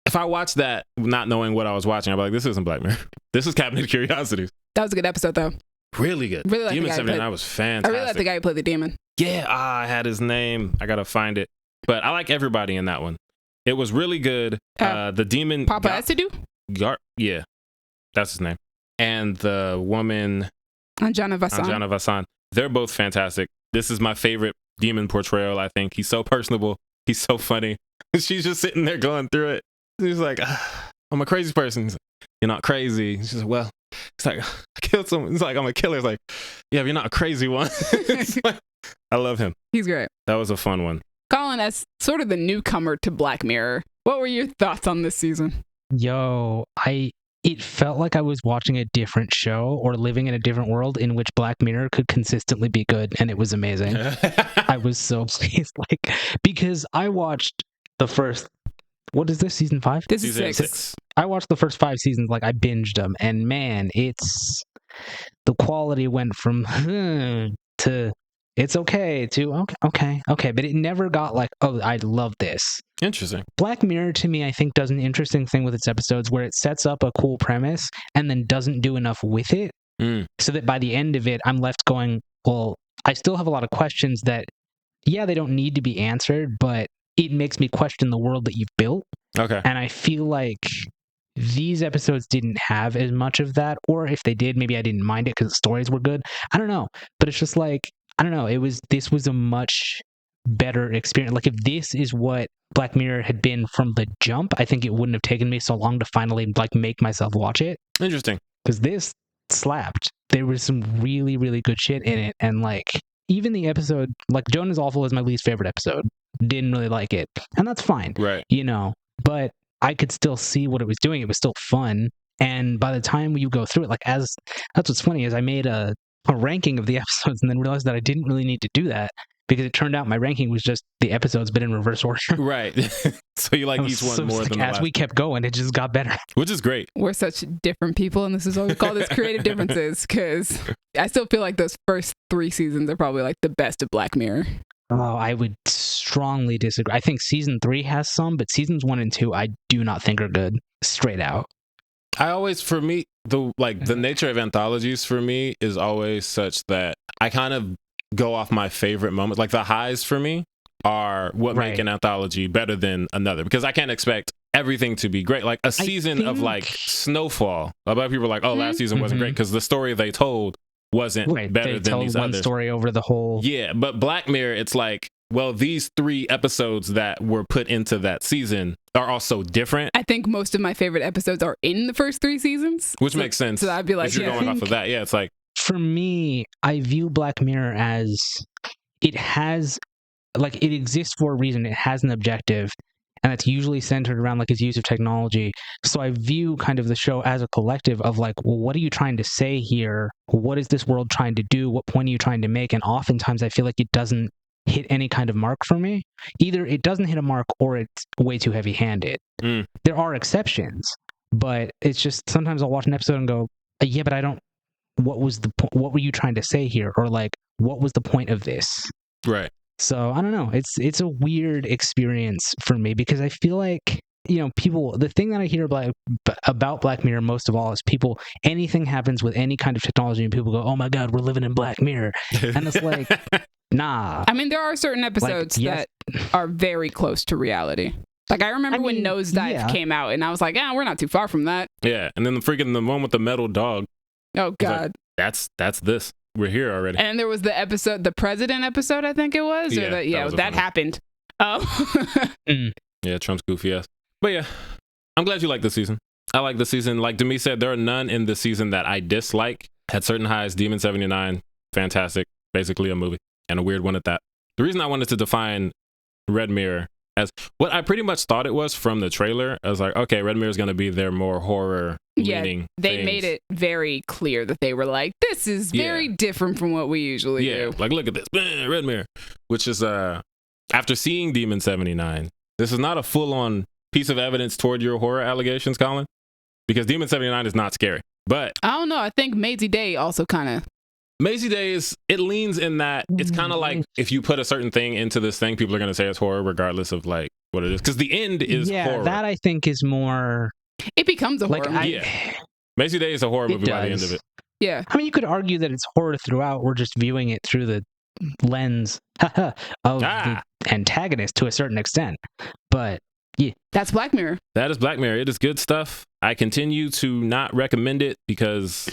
If I watched that not knowing what I was watching, I'd be like, this isn't Black Mirror. This is Cabinet of Curiosities. That was a good episode, though. Really good. Really like Demon the guy who 79 played- was I fantastic. really like the guy who played the demon. Yeah, I had his name. I gotta find it. But I like everybody in that one. It was really good. The demon Papa Esidu? yeah, that's his name. And the woman Anjana Vasan. Anjana Vasan. They're both fantastic. This is my favorite demon portrayal, I think. He's so personable. He's so funny. She's just sitting there going through it. She's like, I'm a crazy person. He's like, you're not crazy. She's like, well, it's like, I killed someone. It's like, I'm a killer. It's like, yeah, but you're not a crazy one. It's like, I love him. He's great. That was a fun one. Colin, as sort of the newcomer to Black Mirror, what were your thoughts on this season? Yo, it felt like I was watching a different show or living in a different world in which Black Mirror could consistently be good, and it was amazing. I was so pleased, like, because I watched the first, what is this, season 5? This is Season 6. 6. I watched the first 5 seasons, like I binged them, and man, the quality went from to it's okay to okay, but it never got like, oh, I love this. Interesting. Black Mirror to me, I think, does an interesting thing with its episodes where it sets up a cool premise and then doesn't do enough with it, so that by the end of it, I'm left going, well, I still have a lot of questions that, yeah, they don't need to be answered, but it makes me question the world that you've built. Okay. And I feel like these episodes didn't have as much of that, or if they did, maybe I didn't mind it because the stories were good. I don't know, but it's just like, I don't know. This was a much better experience. Like if this is what Black Mirror had been from the jump, I think it wouldn't have taken me so long to finally like make myself watch it. Interesting. Because this slapped. There was some really, really good shit in it, and like even the episode, like Joan is Awful is my least favorite episode. Didn't really like it, and that's fine. Right. You know, but I could still see what it was doing. It was still fun. And by the time you go through it, that's what's funny is I made a ranking of the episodes and then realized that I didn't really need to do that because it turned out my ranking was just the episodes, but in reverse order. Right. So you like each one more than the as last. we kept going, it just got better. Which is great. We're such different people, and this is what we call this creative differences, because I still feel like those first 3 seasons are probably like the best of Black Mirror. Oh, I would strongly disagree. I think season 3 has some, but seasons 1 and 2 I do not think are good. Straight out. I always, for me, the nature of anthologies for me is always such that I kind of go off my favorite moments. Like the highs for me are what make an anthology better than another, because I can't expect everything to be great. Like a season of like Snowfall. A lot of people are like, oh, last season wasn't great because the story they told wasn't better than these one others. Story over the whole. Yeah, but Black Mirror, it's like, well, these 3 episodes that were put into that season are also different. I think most of my favorite episodes are in the first 3 seasons. Which makes sense. So I'd be like, if you're going off of that. Yeah, it's like, For me, I view Black Mirror as it has, like, it exists for a reason. It has an objective, and it's usually centered around like its use of technology. So I view kind of the show as a collective of like, well, what are you trying to say here? What is this world trying to do? What point are you trying to make? And oftentimes I feel like it doesn't hit any kind of mark for me. Either it doesn't hit a mark or it's way too heavy-handed. There are exceptions, but it's just sometimes I'll watch an episode and go, yeah, but I don't. What was the what were you trying to say here, or like what was the point of this? Right. So I don't know. It's a weird experience for me because I feel like, you know, people. The thing that I hear about Black Mirror most of all is people. Anything happens with any kind of technology, and people go, "Oh my God, we're living in Black Mirror," and it's like, nah. I mean, there are certain episodes that are very close to reality. Like, I remember when Nosedive came out, and I was like, we're not too far from that. Yeah, and then the one with the metal dog. Oh, God. Like, that's this. We're here already. And there was the episode, the president episode, I think it was. Yeah, that happened. Oh. Yeah, Trump's goofy ass. But yeah, I'm glad you like the season. I like the season. Like Demi said, there are none in this season that I dislike. Had certain highs. Demon 79, fantastic. Basically a movie, and a weird one at that. The reason I wanted to define Red Mirror as what I pretty much thought it was from the trailer, I was like, okay, Red Mirror is going to be their more horror leaning they made it very clear that they were like, this is very different from what we usually do. Like, look at this, Red Mirror, which is after seeing Demon 79, this is not a full-on piece of evidence toward your horror allegations, Colin, because Demon 79 is not scary. But I don't know. I think Maisie Day also kind of. Maisie Day it leans in that it's kind of like if you put a certain thing into this thing, people are going to say it's horror regardless of like what it is. Because the end is horror. That I think is more. It becomes a horror movie. Maisie Day is a horror movie by the end of it. Yeah. I mean, you could argue that it's horror throughout. We're just viewing it through the lens of the antagonist to a certain extent. But yeah. That's Black Mirror. That is Black Mirror. It is good stuff. I continue to not recommend it because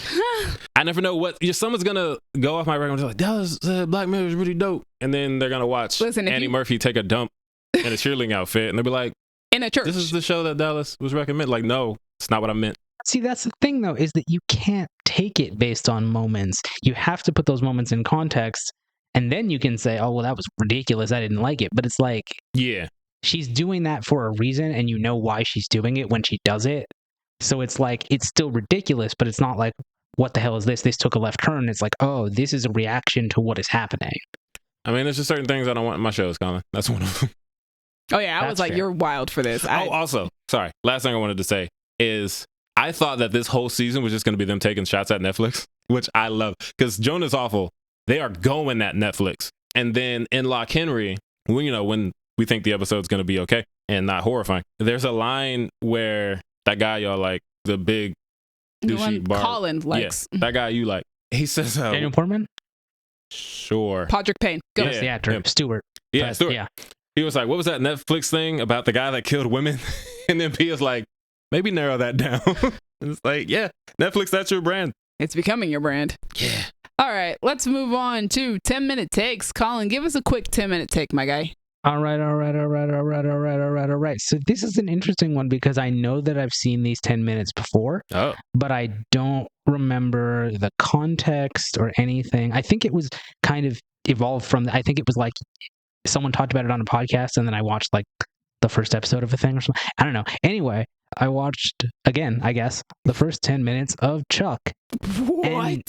I never know what someone's gonna go off my recommendation like Dallas Black Mirror is really dope, and then they're gonna watch Annie Murphy take a dump in a cheerleading outfit, and they'll be like, in a church. This is the show that Dallas was recommending. Like, no, it's not what I meant. See, that's the thing though, is that you can't take it based on moments. You have to put those moments in context, and then you can say, oh well, that was ridiculous, I didn't like it. But it's like, yeah, she's doing that for a reason, and you know why she's doing it when she does it. So it's like, it's still ridiculous, but it's not like, what the hell is this? This took a left turn. It's like, oh, this is a reaction to what is happening. I mean, there's just certain things I don't want in my shows, Colin. That's one of them. Oh, yeah. I was like, fair. You're wild for this. Also, sorry. Last thing I wanted to say is I thought that this whole season was just going to be them taking shots at Netflix, which I love. Because Jonah's Awful, they are going at Netflix. And then in Lock Henry, when we think the episode's going to be okay and not horrifying, there's a line where that guy y'all like, the big douchey bar. Colin likes. Yeah, that guy you like. He says, Daniel Portman? Sure. Podrick Payne. Go. That's the actor. Stewart. Yeah, Stewart. Yeah. He was like, what was that Netflix thing about the guy that killed women? And then P is like, maybe narrow that down. And it's like, yeah, Netflix, that's your brand. It's becoming your brand. Yeah. All right, let's move on to 10-minute takes. Colin, give us a quick 10-minute take, my guy. All right. So this is an interesting one because I know that I've seen these 10 minutes before, but I don't remember the context or anything. I think it was kind of evolved from, I think it was like someone talked about it on a podcast and then I watched like the first episode of a thing or something. I don't know. Anyway, I watched, again, I guess, the first 10 minutes of Chuck. What? And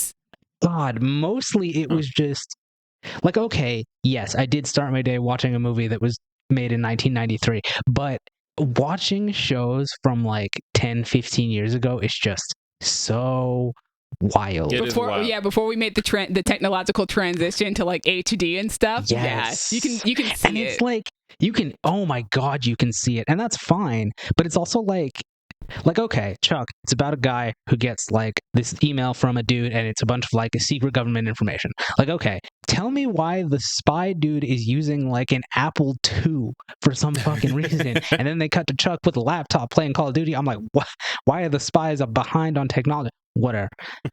God, mostly it was just like, okay, yes, I did start my day watching a movie that was made in 1993, but watching shows from like 10, 15 years ago is just so wild. Before we made the technological transition to like HD and stuff. Yes. Yeah, you can see and it. It's like, oh my God, you can see it. And that's fine. But it's also like, okay, Chuck, it's about a guy who gets like this email from a dude and it's a bunch of like secret government information. Like, okay, tell me why the spy dude is using like an Apple II for some fucking reason. And then they cut to Chuck with a laptop playing Call of Duty. I'm like, what? Why are the spies behind on technology? Whatever.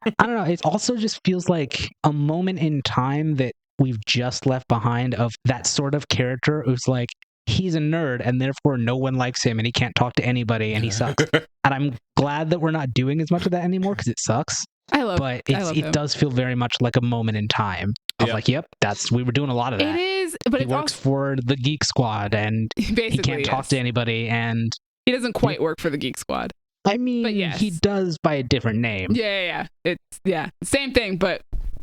I don't know. It also just feels like a moment in time that we've just left behind of that sort of character who's like, he's a nerd and therefore no one likes him and he can't talk to anybody and he sucks. And I'm glad that we're not doing as much of that anymore because it sucks. It does feel very much like a moment in time of like, yep, we were doing a lot of that. It is, but he works for the Geek Squad and he can't talk to anybody and he doesn't quite work for the Geek Squad. I mean, he does by a different name. Yeah. It's same thing, but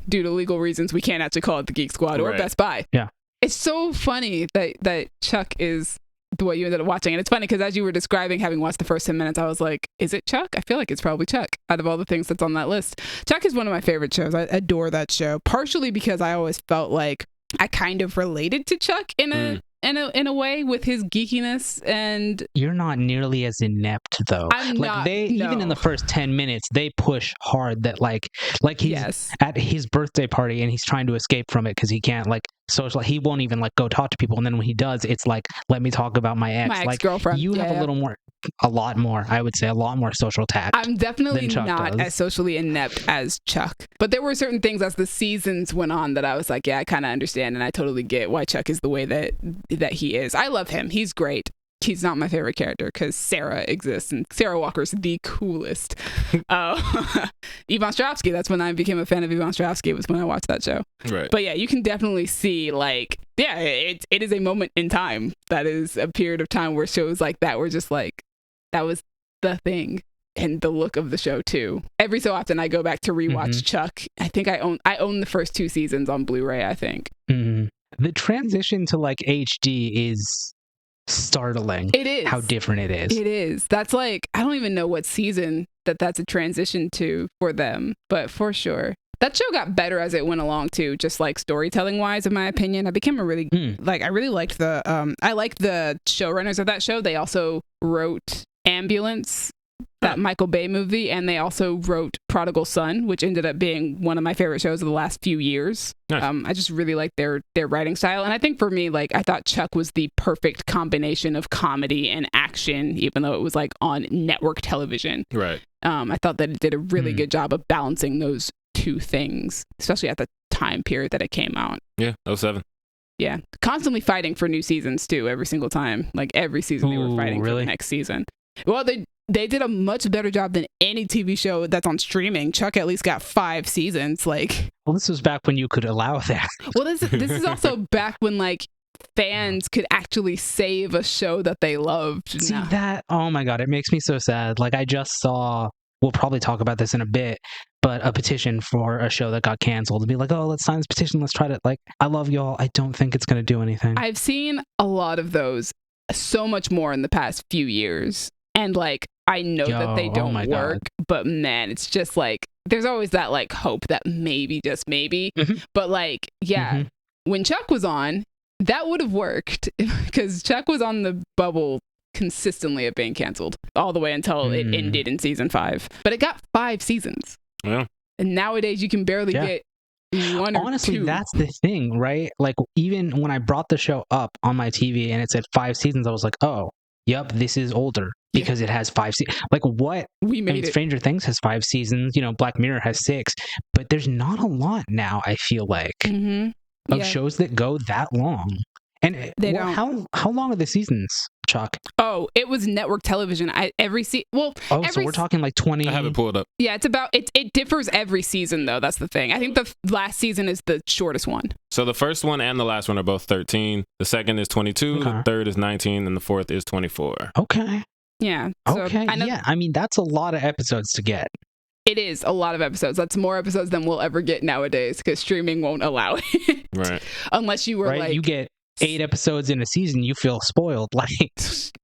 due to legal reasons, we can't actually call it the Geek Squad or Best Buy. Yeah. It's so funny that Chuck is what you ended up watching. And it's funny because as you were describing having watched the first 10 minutes, I was like, is it Chuck? I feel like it's probably Chuck out of all the things that's on that list. Chuck is one of my favorite shows. I adore that show, partially because I always felt like I kind of related to Chuck in a way with his geekiness. And you're not nearly as inept though. I'm like not, even in the first 10 minutes they push hard that like he's at his birthday party and he's trying to escape from it because he can't like social. He won't even like go talk to people, and then when he does, it's like, let me talk about my ex-girlfriend. You have a lot more I would say a lot more social tact. I'm definitely not as socially inept as Chuck, but there were certain things as the seasons went on that I was like, yeah, I kind of understand, and I totally get why Chuck is the way that he is. I love him. He's great. He's not my favorite character because Sarah exists, and Sarah Walker's the coolest. Yvonne Strahovski, that's when I became a fan of Yvonne Strahovski, was when I watched that show. Right. But yeah, you can definitely see, like, yeah, it is a moment in time. That is a period of time where shows like that were just like, that was the thing. And the look of the show too. Every so often I go back to rewatch Chuck. I think I own the first 2 seasons on Blu-ray, I think. Mm-hmm. The transition to like HD is startling. It is how different it is. It is. That's like, I don't even know what season that's a transition to for them, but for sure that show got better as it went along too, just like storytelling wise, in my opinion. I became a really I really liked the showrunners of that show. They also wrote Ambulance, that Michael Bay movie, and they also wrote Prodigal Son, which ended up being one of my favorite shows of the last few years. Nice. I just really like their writing style, and I think for me, like, I thought Chuck was the perfect combination of comedy and action, even though it was like on network television. Right. I thought that it did a really good job of balancing those two things, especially at the time period that it came out. Yeah, 07. Yeah, constantly fighting for new seasons too. Every single time, like every season, they were fighting for the next season. Well, they did a much better job than any TV show that's on streaming. Chuck at least got 5 seasons. Like, well, this was back when you could allow that. Well, this is also back when like fans could actually save a show that they loved. See that? Oh my God, it makes me so sad. Like, I just saw, we'll probably talk about this in a bit, but a petition for a show that got canceled to be like, oh, let's sign this petition. Let's try to, like, I love y'all. I don't think it's going to do anything. I've seen a lot of those, so much more in the past few years. And like, I know that they don't work, but man, it's just like, there's always that like hope that maybe, just maybe. But like, yeah, when Chuck was on, that would have worked because Chuck was on the bubble consistently of being canceled all the way until it ended in season 5. But it got 5 seasons. Yeah. And nowadays you can barely get 1 or 2. Honestly, that's the thing, right? Like, even when I brought the show up on my TV and it said 5 seasons, I was like, oh, yep, this is older because it has 5 seasons. Like, what? We made it. Stranger Things has 5 seasons. You know, Black Mirror has 6. But there's not a lot now, I feel like, of shows that go that long. And they don't. How long are the seasons, Chuck? Oh, it was network television. So we're talking like 20. I have it pulled up. Yeah, it's about it differs every season though. That's the thing. I think the last season is the shortest one. So the first one and the last one are both 13. The second is 22, the third is 19, and the fourth is 24. Okay. Yeah. So okay. Yeah. I mean, that's a lot of episodes to get. It is a lot of episodes. That's more episodes than we'll ever get nowadays because streaming won't allow it. Right. Unless you were like, you get 8 episodes in a season, you feel spoiled. Like,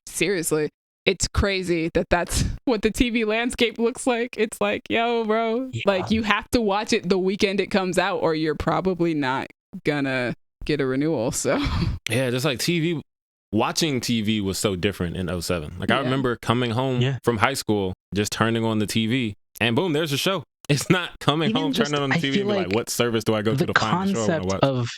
seriously, it's crazy that's what the TV landscape looks like. It's like, yo, bro, like, you have to watch it the weekend it comes out or you're probably not gonna get a renewal. So yeah, just like TV, watching TV was so different in 07. Like, I remember coming home from high school, just turning on the TV and boom, there's a show. It's not coming home, turning on the TV and be like, what service do I go to find the show I want to watch? Of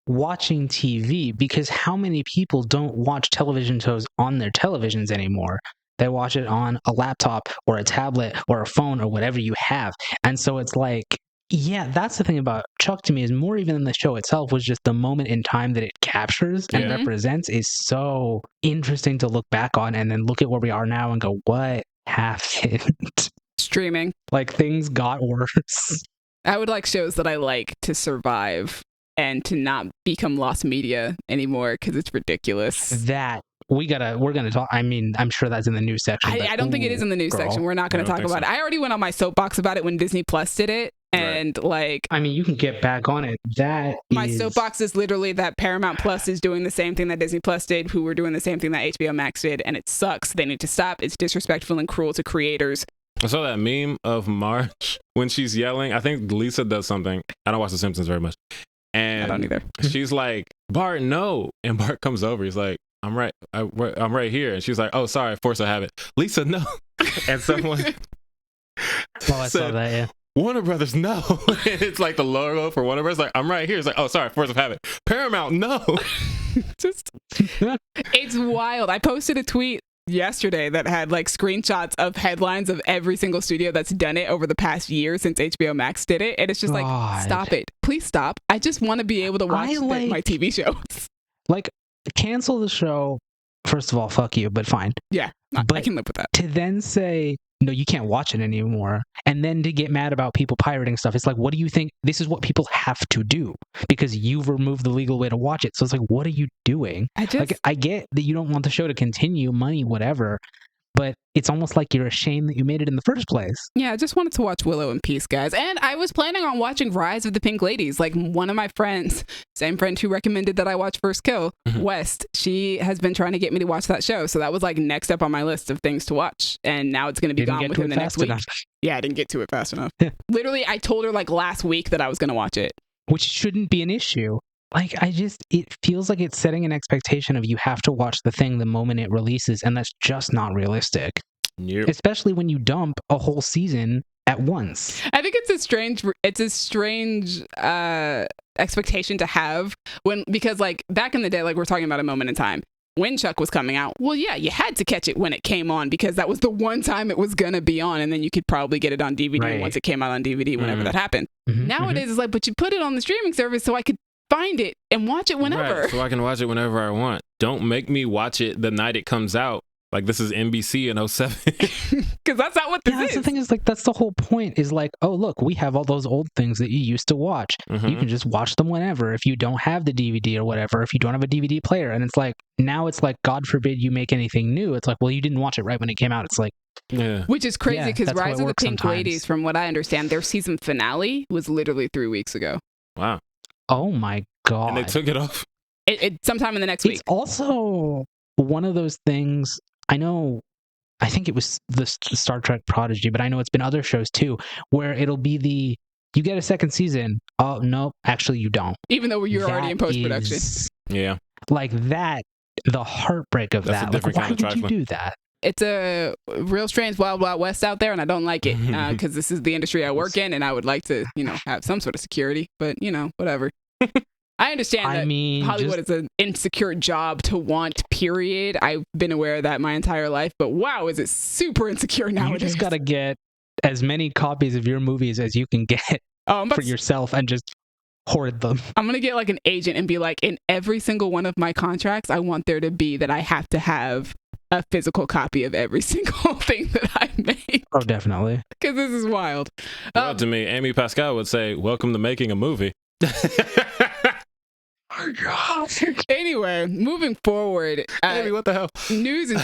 watching TV, because how many people don't watch television shows on their televisions anymore? They watch it on a laptop or a tablet or a phone or whatever you have. And so it's like, yeah, that's the thing about Chuck to me, is more even than the show itself, was just the moment in time that it captures and represents is so interesting to look back on and then look at where we are now and go, what happened? Streaming. Like, things got worse. I would like shows that I like to survive and to not become lost media anymore because it's ridiculous. That we're gonna talk. I mean, I'm sure that's in the news section. I don't think it is in the news section. We're not gonna talk about it. I already went on my soapbox about it when Disney Plus did it. And like, I mean, you can get back on it. My soapbox is literally that Paramount Plus is doing the same thing that Disney Plus did, who were doing the same thing that HBO Max did, and it sucks. They need to stop. It's disrespectful and cruel to creators. I saw that meme of Marge when she's yelling. I think Lisa does something. I don't watch The Simpsons very much. And I don't either. She's like, Bart, no. And Bart comes over. He's like, I'm right here. And she's like, oh, sorry, force of habit. Lisa, no. And someone I saw that, yeah. Warner Brothers, no. And it's like the logo for Warner Brothers. Like, I'm right here. It's like, oh, sorry, force of habit. Paramount, no. It's wild. I posted a tweet yesterday that had like screenshots of headlines of every single studio that's done it over the past year since HBO Max did it. And it's just like, stop it. Please stop. I just want to be able to watch my TV shows. Like, cancel the show. First of all, fuck you, but fine. Yeah, but I can live with that. To then say, no, you can't watch it anymore, and then to get mad about people pirating stuff, it's like, what do you think? This is what people have to do because you've removed the legal way to watch it. So it's like, what are you doing? I get that you don't want the show to continue, money, whatever, but it's almost like you're ashamed that you made it in the first place. Yeah, I just wanted to watch Willow in peace, guys. And I was planning on watching Rise of the Pink Ladies. Like, one of my friends, same friend who recommended that I watch First Kill, West, she has been trying to get me to watch that show. So that was like next up on my list of things to watch. And now it's going to be gone within the next week. Yeah, I didn't get to it fast enough. Literally, I told her like last week that I was going to watch it. Which shouldn't be an issue. Like, it feels like it's setting an expectation of you have to watch the thing the moment it releases, and that's just not realistic. Yep. Especially when you dump a whole season at once. I think it's a strange expectation to have because like back in the day, like we're talking about a moment in time, when Chuck was coming out, well, yeah, you had to catch it when it came on because that was the one time it was gonna be on, and then you could probably get it on DVD once it came out on DVD, whenever that happened. Nowadays, it's like, but you put it on the streaming service so I could find it and watch it whenever. Right, so I can watch it whenever I want. Don't make me watch it the night it comes out. Like, this is NBC in 07. Because that's not what this is. The thing is, like, that's the whole point is like, oh, look, we have all those old things that you used to watch. You can just watch them whenever if you don't have the DVD or whatever, if you don't have a DVD player. And it's like, now it's like, God forbid you make anything new. It's like, well, you didn't watch it right when it came out. It's like, which is crazy because Rise of the Pink Ladies, from what I understand, their season finale was literally 3 weeks ago. Wow. Oh my God. And they took it off. It sometime in the next week. It's also one of those things. I think it was the Star Trek Prodigy, but I know it's been other shows too, where it'll be you get a second season. Oh, no, actually you don't. Even though you're already in post-production. Yeah. Like that, the heartbreak of That's that. Like, why would you do that? It's a real strange wild, wild west out there, and I don't like it because this is the industry I work in, and I would like to, have some sort of security, but, whatever. I understand that Hollywood is an insecure job to want, period. I've been aware of that my entire life, but wow, is it super insecure nowadays. You just got to get as many copies of your movies as you can get for yourself and just hoard them. I'm going to get like an agent and be like, in every single one of my contracts, I want there to be that I have to have a physical copy of every single thing that I make. Oh, definitely. Because this is wild. Well, to me, Amy Pascal would say, welcome to making a movie. Anyway, moving forward, Amy, what the hell? News and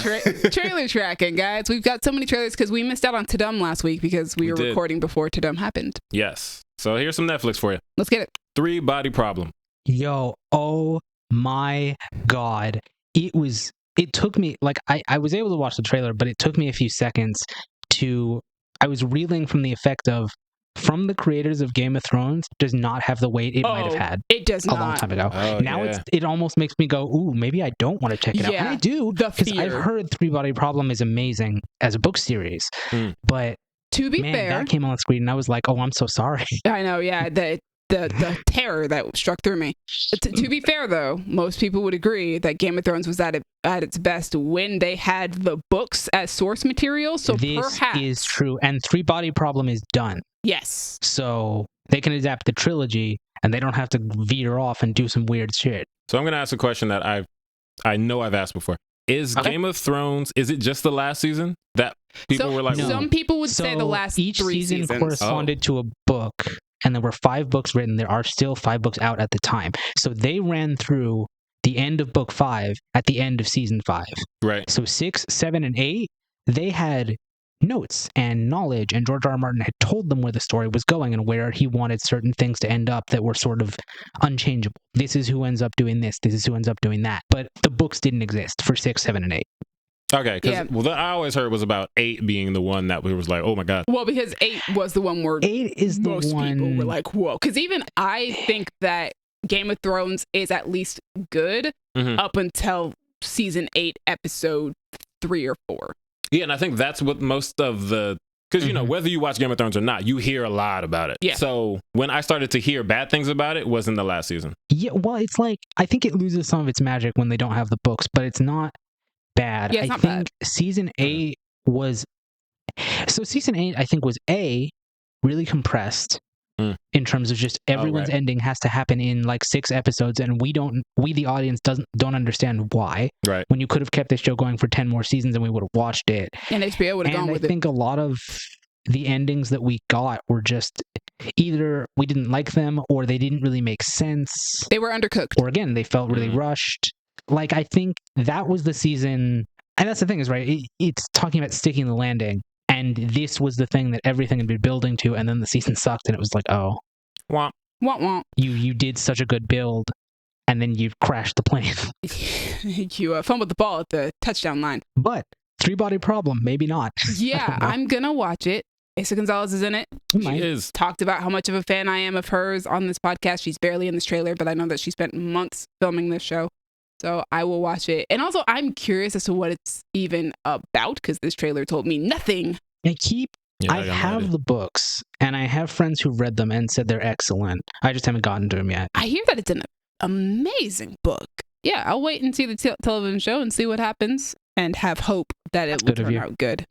trailer tracking, guys. We've got so many trailers because we missed out on Tudum last week because we were recording before Tudum happened. Yes. So here's some Netflix for you. Let's get it. 3 Body Problem. Yo, oh my God. It took me, like, I was able to watch the trailer, but it took me a few seconds I was reeling from the effect of, from the creators of Game of Thrones, does not have the weight it might have had. It does not. A long time ago. Oh, now it almost makes me go, ooh, maybe I don't want to check it out. And I do, because I've heard 3 Body Problem is amazing as a book series. But to be fair, that came on the screen and I was like, oh, I'm so sorry. I know, yeah. The terror that struck through me. To be fair, though, most people would agree that Game of Thrones was at its best when they had the books as source material. So this is true. And 3 Body Problem is done. Yes. So they can adapt the trilogy and they don't have to veer off and do some weird shit. So I'm going to ask a question that I know I've asked before. Is Game of Thrones, is it just the last season that people were like... No. Some people would say the last each 3 season seasons corresponded to a book, and there were 5 books written. There are still 5 books out at the time. So they ran through the end of book 5 at the end of season 5. Right. So 6, 7, and 8, they had notes and knowledge, and George R. R. Martin had told them where the story was going and where he wanted certain things to end up that were sort of unchangeable. This is who ends up doing this. This is who ends up doing that. But the books didn't exist for 6, 7, and 8. Okay, because I always heard it was about 8 being the one that we was like, oh my god. Well, because 8 was the one where 8 is the most one people were like, whoa. Because even I think that Game of Thrones is at least good up until season 8, episode 3 or 4. Yeah, and I think that's what most of the... Because, you know, whether you watch Game of Thrones or not, you hear a lot about it. Yeah. So when I started to hear bad things about it was in the last season. Yeah, well, it's like, I think it loses some of its magic when they don't have the books, but it's not bad. Yeah, it's not bad. Season 8 was... So season 8, I think, was really compressed in terms of just everyone's ending has to happen in like 6 episodes, and we the audience don't understand why. Right. When you could have kept this show going for 10 more seasons and we would have watched it. And HBO would have gone with it. I think a lot of the endings that we got were just either we didn't like them or they didn't really make sense. They were undercooked. Or again, they felt really rushed. Like, I think that was the season, and that's the thing is, right, it's talking about sticking the landing. And this was the thing that everything had been building to, and then the season sucked, and it was like, oh, womp womp. You did such a good build, and then you crashed the plane. You fumbled the ball at the touchdown line. But 3-body problem, maybe not. Yeah, I'm gonna watch it. Asa Gonzalez is in it. She is. Talked about how much of a fan I am of hers on this podcast. She's barely in this trailer, but I know that she spent months filming this show. So I will watch it. And also, I'm curious as to what it's even about, because this trailer told me nothing. I have the books, and I have friends who've read them and said they're excellent. I just haven't gotten to them yet. I hear that it's an amazing book. Yeah, I'll wait and see the television show and see what happens, and have hope that it will turn out good.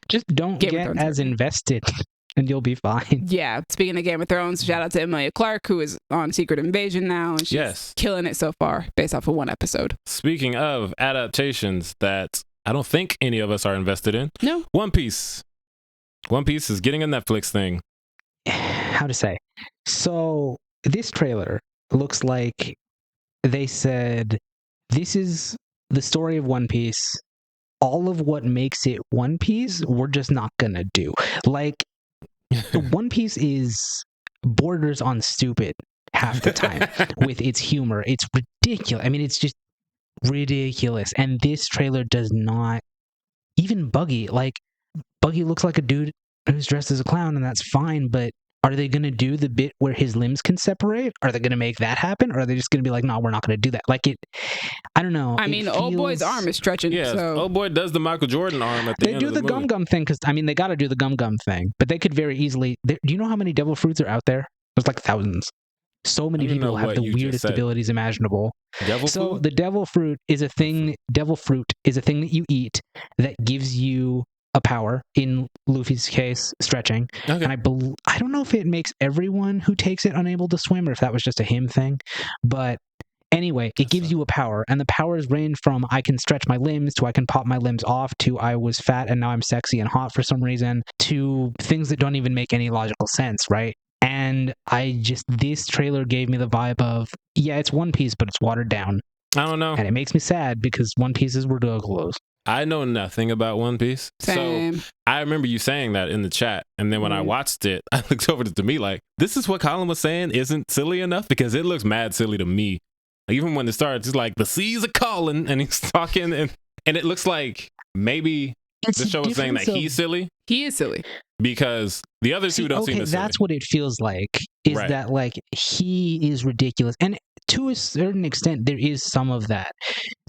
Just don't get as invested, and you'll be fine. Yeah, speaking of Game of Thrones, shout out to Emilia Clarke, who is on Secret Invasion now, and she's killing it so far, based off of 1 episode. Speaking of adaptations that I don't think any of us are invested in. No. One Piece. One Piece is getting a Netflix thing. How to say? So, this trailer looks like they said, this is the story of One Piece. All of what makes it One Piece, we're just not gonna do. Like, One Piece is borders on stupid half the time with its humor. It's ridiculous. I mean, it's just ridiculous. And this trailer does not... Even Buggy. Like, Buggy looks like a dude who's dressed as a clown, and that's fine, but are they going to do the bit where his limbs can separate? Are they going to make that happen? Or are they just going to be like, no, we're not going to do that? Like, I don't know. I mean, the old boy's arm is stretching. Yeah, so old boy does the Michael Jordan arm at the end of the movie. They do the gum thing, because, I mean, they got to do the gum thing, but they could very easily... Do you know how many devil fruits are out there? There's like thousands. So many people have the weirdest abilities imaginable. The devil fruit is a thing. Devil fruit is a thing that you eat that gives you a power. In Luffy's case, stretching. Okay. And I don't know if it makes everyone who takes it unable to swim, or if that was just a him thing. But anyway, it gives you a power, and the powers range from I can stretch my limbs to I can pop my limbs off to I was fat and now I'm sexy and hot for some reason, to things that don't even make any logical sense, right? And this trailer gave me the vibe of, yeah, it's One Piece, but it's watered down. I don't know. And it makes me sad because One Piece's were ridiculous. I know nothing about One Piece. Same. So I remember you saying that in the chat. And then when I watched it, I looked over to me like, this is what Colin was saying isn't silly enough? Because it looks mad silly to me. Like, even when it starts, it's like, the seas are calling, and he's talking, and it looks like maybe the show is saying that he's silly. He is silly. Because the other two don't seem as silly. That's what it feels like, is that, like, he is ridiculous. And to a certain extent, there is some of that.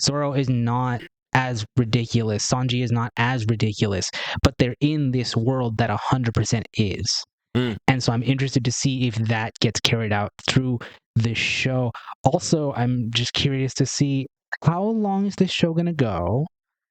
Zoro is not as ridiculous. Sanji is not as ridiculous. But they're in this world that 100% is. And so I'm interested to see if that gets carried out through the show. Also, I'm just curious to see, how long is this show going to go?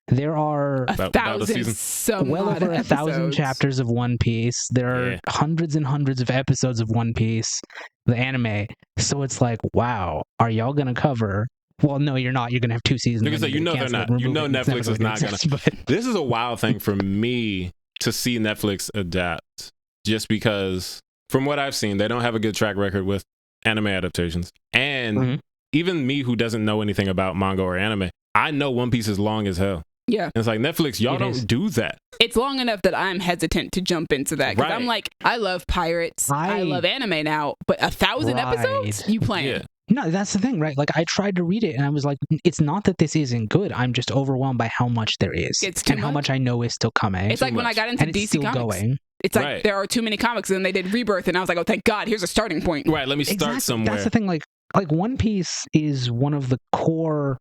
There are well over 1,000 chapters of One Piece. There are hundreds and hundreds of episodes of One Piece, the anime. So it's like, wow, are y'all going to cover? Well, no, you're not. You're going to have 2 seasons. Because you know they're not. You know Netflix is not going to. This is a wild thing for me to see Netflix adapt, just because from what I've seen, they don't have a good track record with anime adaptations. And even me, who doesn't know anything about manga or anime, I know One Piece is long as hell. Yeah. And it's like, Netflix, y'all don't do that. It's long enough that I'm hesitant to jump into that. Because I'm like, I love pirates. I love anime now. But 1,000 episodes? You playing? Yeah. No, that's the thing, right? Like, I tried to read it, and I was like, it's not that this isn't good. I'm just overwhelmed by how much there is. It's too much. How much I know is still coming. It's like when I got into DC still Comics. Going. It's like there are too many comics, and then they did Rebirth, and I was like, oh, thank God, here's a starting point. Right, let me start somewhere. That's the thing. Like One Piece is one of the core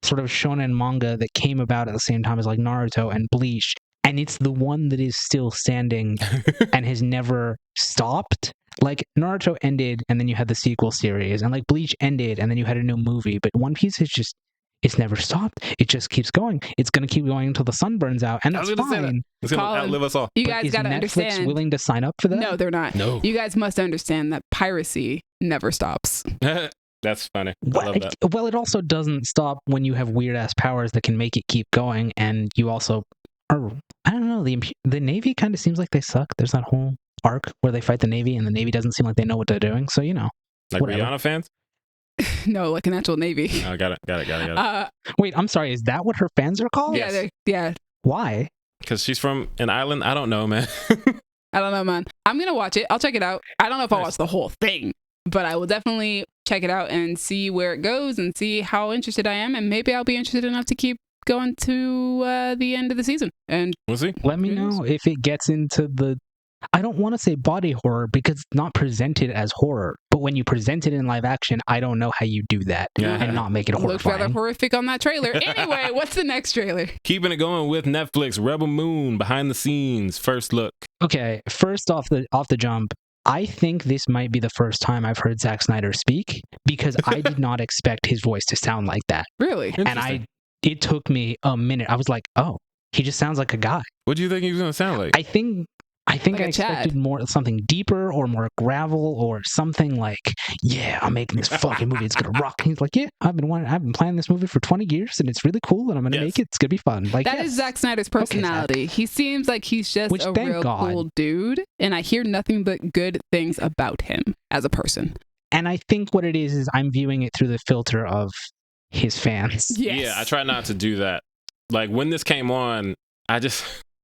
sort of shonen manga that came about at the same time as like Naruto and Bleach, and it's the one that is still standing and has never stopped. Like, Naruto ended, and then you had the sequel series, and like Bleach ended, and then you had a new movie, but One Piece is just, it's never stopped. It just keeps going. It's going to keep going until the sun burns out, and that's fine. It's going to outlive us all. You guys got to understand. Is Netflix willing to sign up for that? No, they're not. No. You guys must understand that piracy never stops. That's funny. Well, I love that. Well, it also doesn't stop when you have weird-ass powers that can make it keep going, and you also are, I don't know, the Navy kind of seems like they suck. There's that whole arc where they fight the Navy, and the Navy doesn't seem like they know what they're doing, so, you know. Like whatever. Rihanna fans? No, like an actual Navy. Oh, got it. Wait, I'm sorry, is that what her fans are called? Yeah, yeah. Why? Because she's from an island? I don't know, man. I don't know, man. I'm going to watch it. I'll check it out. I don't know if I'll watch the whole thing, but I will definitely check it out and see where it goes and see how interested I am, and maybe I'll be interested enough to keep going to the end of the season. And we'll see. Let me know if it gets into the, I don't want to say body horror because it's not presented as horror, but when you present it in live action, I don't know how you do that and not make it horrifying. Looked rather horrific on that trailer. Anyway, what's the next trailer? Keeping it going with Netflix, Rebel Moon, behind the scenes, first look. Okay, first off the jump, I think this might be the first time I've heard Zack Snyder speak, because I did not expect his voice to sound like that. Really? And it took me a minute. I was like, oh, he just sounds like a guy. What do you think he was going to sound like? I think like I expected more, something deeper or more gravel or something like, yeah, I'm making this fucking movie. It's gonna rock. And he's like, yeah, I've been planning this movie for 20 years and it's really cool and I'm gonna make it. It's gonna be fun. Like, that is Zack Snyder's personality. Okay, he seems like he's just a real cool dude, and I hear nothing but good things about him as a person. And I think what it is I'm viewing it through the filter of his fans. Yes. Yeah, I try not to do that. Like, when this came on,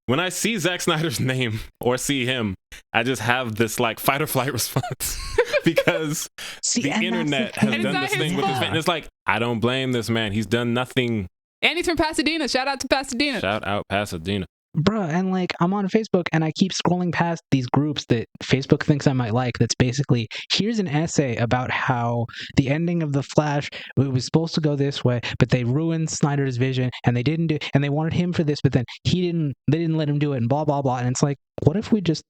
when I see Zack Snyder's name or see him, I just have this like fight or flight response because the internet has done this thing with his fan. And it's like, I don't blame this man. He's done nothing. And he's from Pasadena. Shout out to Pasadena. Shout out Pasadena. Bruh, and like, I'm on Facebook and I keep scrolling past these groups that Facebook thinks I might like. That's basically, here's an essay about how the ending of The Flash, it was supposed to go this way, but they ruined Snyder's vision and they didn't do, and they wanted him for this, but then they didn't let him do it and blah, blah, blah. And it's like, what if we just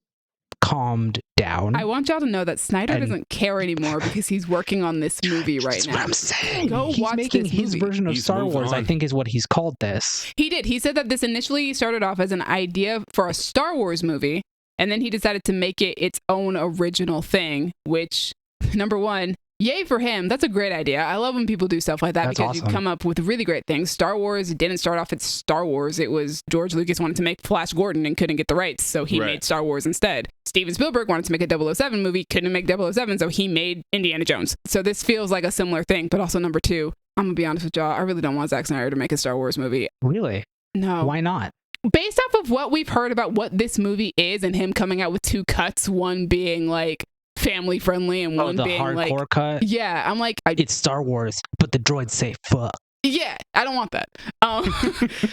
calmed down? I want y'all to know that Snyder doesn't care anymore because he's working on this movie right now. That's what I'm saying. Go he's watch making this his movie. version of Star Wars, I think is what he's called this. He did. He said that this initially started off as an idea for a Star Wars movie, and then he decided to make it its own original thing, which, number one, yay for him. That's a great idea. I love when people do stuff like that. That's because awesome. You come up with really great things. Star Wars didn't start off as Star Wars. It was George Lucas wanted to make Flash Gordon and couldn't get the rights, so he made Star Wars instead. Steven Spielberg wanted to make a 007 movie, couldn't make 007, so he made Indiana Jones. So this feels like a similar thing, but also number two, I'm going to be honest with y'all, I really don't want Zack Snyder to make a Star Wars movie. Really? No. Why not? Based off of what we've heard about what this movie is and him coming out with two cuts, one being like family friendly and one being hardcore like cut. Yeah, I'm like, it's Star Wars, but the droids say fuck. Yeah, I don't want that.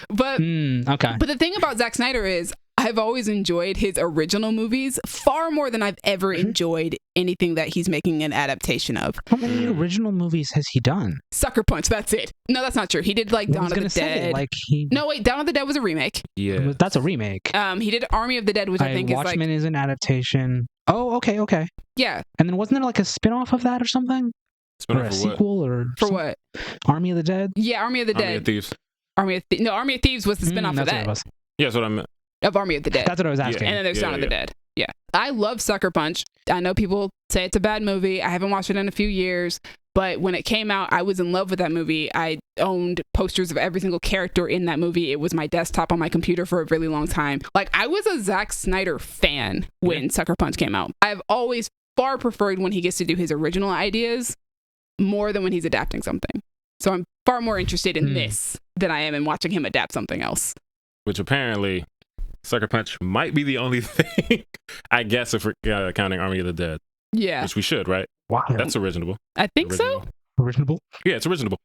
But okay. But the thing about Zack Snyder is I've always enjoyed his original movies far more than I've ever enjoyed anything that he's making an adaptation of. How many original movies has he done? Sucker Punch, that's it. No, that's not true. He did like Dawn of the Dead. No, wait, Dawn of the Dead was a remake. Yeah. That's a remake. He did Army of the Dead, which I think Watchmen is an adaptation. Oh, okay. Yeah. And then wasn't there like a spin-off of that or something? Or a sequel or for what? Army of the Dead? Yeah, Army of the Dead. Army of Thieves. Army of Thieves was the spin-off of that. Yeah, that's what I meant. Of Army of the Dead. That's what I was asking. And then there's Dawn of the Dead. Yeah. I love Sucker Punch. I know people say it's a bad movie. I haven't watched it in a few years, but when it came out, I was in love with that movie. I owned posters of every single character in that movie. It was my desktop on my computer for a really long time. Like, I was a Zack Snyder fan when Sucker Punch came out. I've always far preferred when he gets to do his original ideas more than when he's adapting something. So I'm far more interested in this than I am in watching him adapt something else. Which apparently, Sucker Punch might be the only thing, I guess, if we're counting Army of the Dead. Yeah. Which we should, right? Wow. That's original. I think so. Original? Yeah, it's original.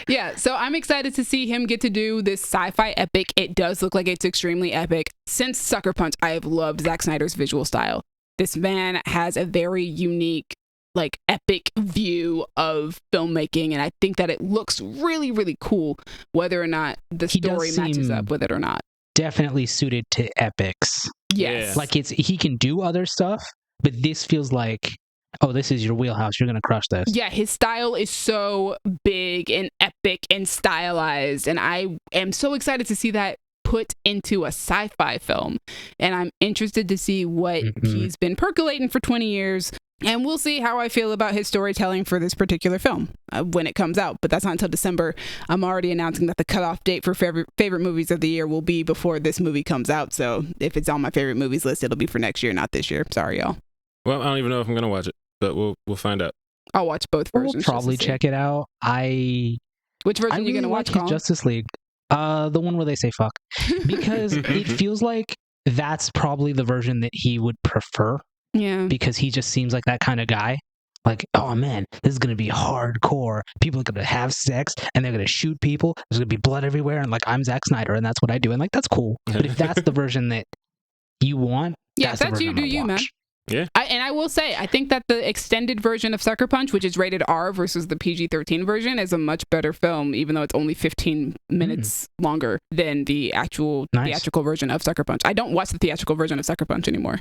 Yeah, so I'm excited to see him get to do this sci-fi epic. It does look like it's extremely epic. Since Sucker Punch, I have loved Zack Snyder's visual style. This man has a very unique, like, epic view of filmmaking, and I think that it looks really, really cool, whether or not the story matches up with it or not. Definitely suited to epics. Yes. Yeah. Like, he can do other stuff, but this feels like, oh, this is your wheelhouse. You're going to crush this. Yeah, his style is so big and epic and stylized, and I am so excited to see that put into a sci-fi film. And I'm interested to see what he's been percolating for 20 years. And we'll see how I feel about his storytelling for this particular film when it comes out. But that's not until December. I'm already announcing that the cutoff date for favorite movies of the year will be before this movie comes out. So if it's on my favorite movies list, it'll be for next year, not this year. Sorry, y'all. Well, I don't even know if I'm going to watch it, but we'll find out. I'll watch both versions. We'll probably check it out. Which version are you going to watch, Colin? Justice League. The one where they say fuck. Because it feels like that's probably the version that he would prefer. Yeah. Because he just seems like that kind of guy. Like, oh man, this is going to be hardcore. People are going to have sex and they're going to shoot people. There's going to be blood everywhere. And like, I'm Zack Snyder and that's what I do. And like, that's cool. But if that's the version that you want, yeah, that's you, do you, man. Yeah. And I will say, I think that the extended version of Sucker Punch, which is rated R versus the PG-13 version, is a much better film, even though it's only 15 minutes longer than the actual theatrical version of Sucker Punch. I don't watch the theatrical version of Sucker Punch anymore.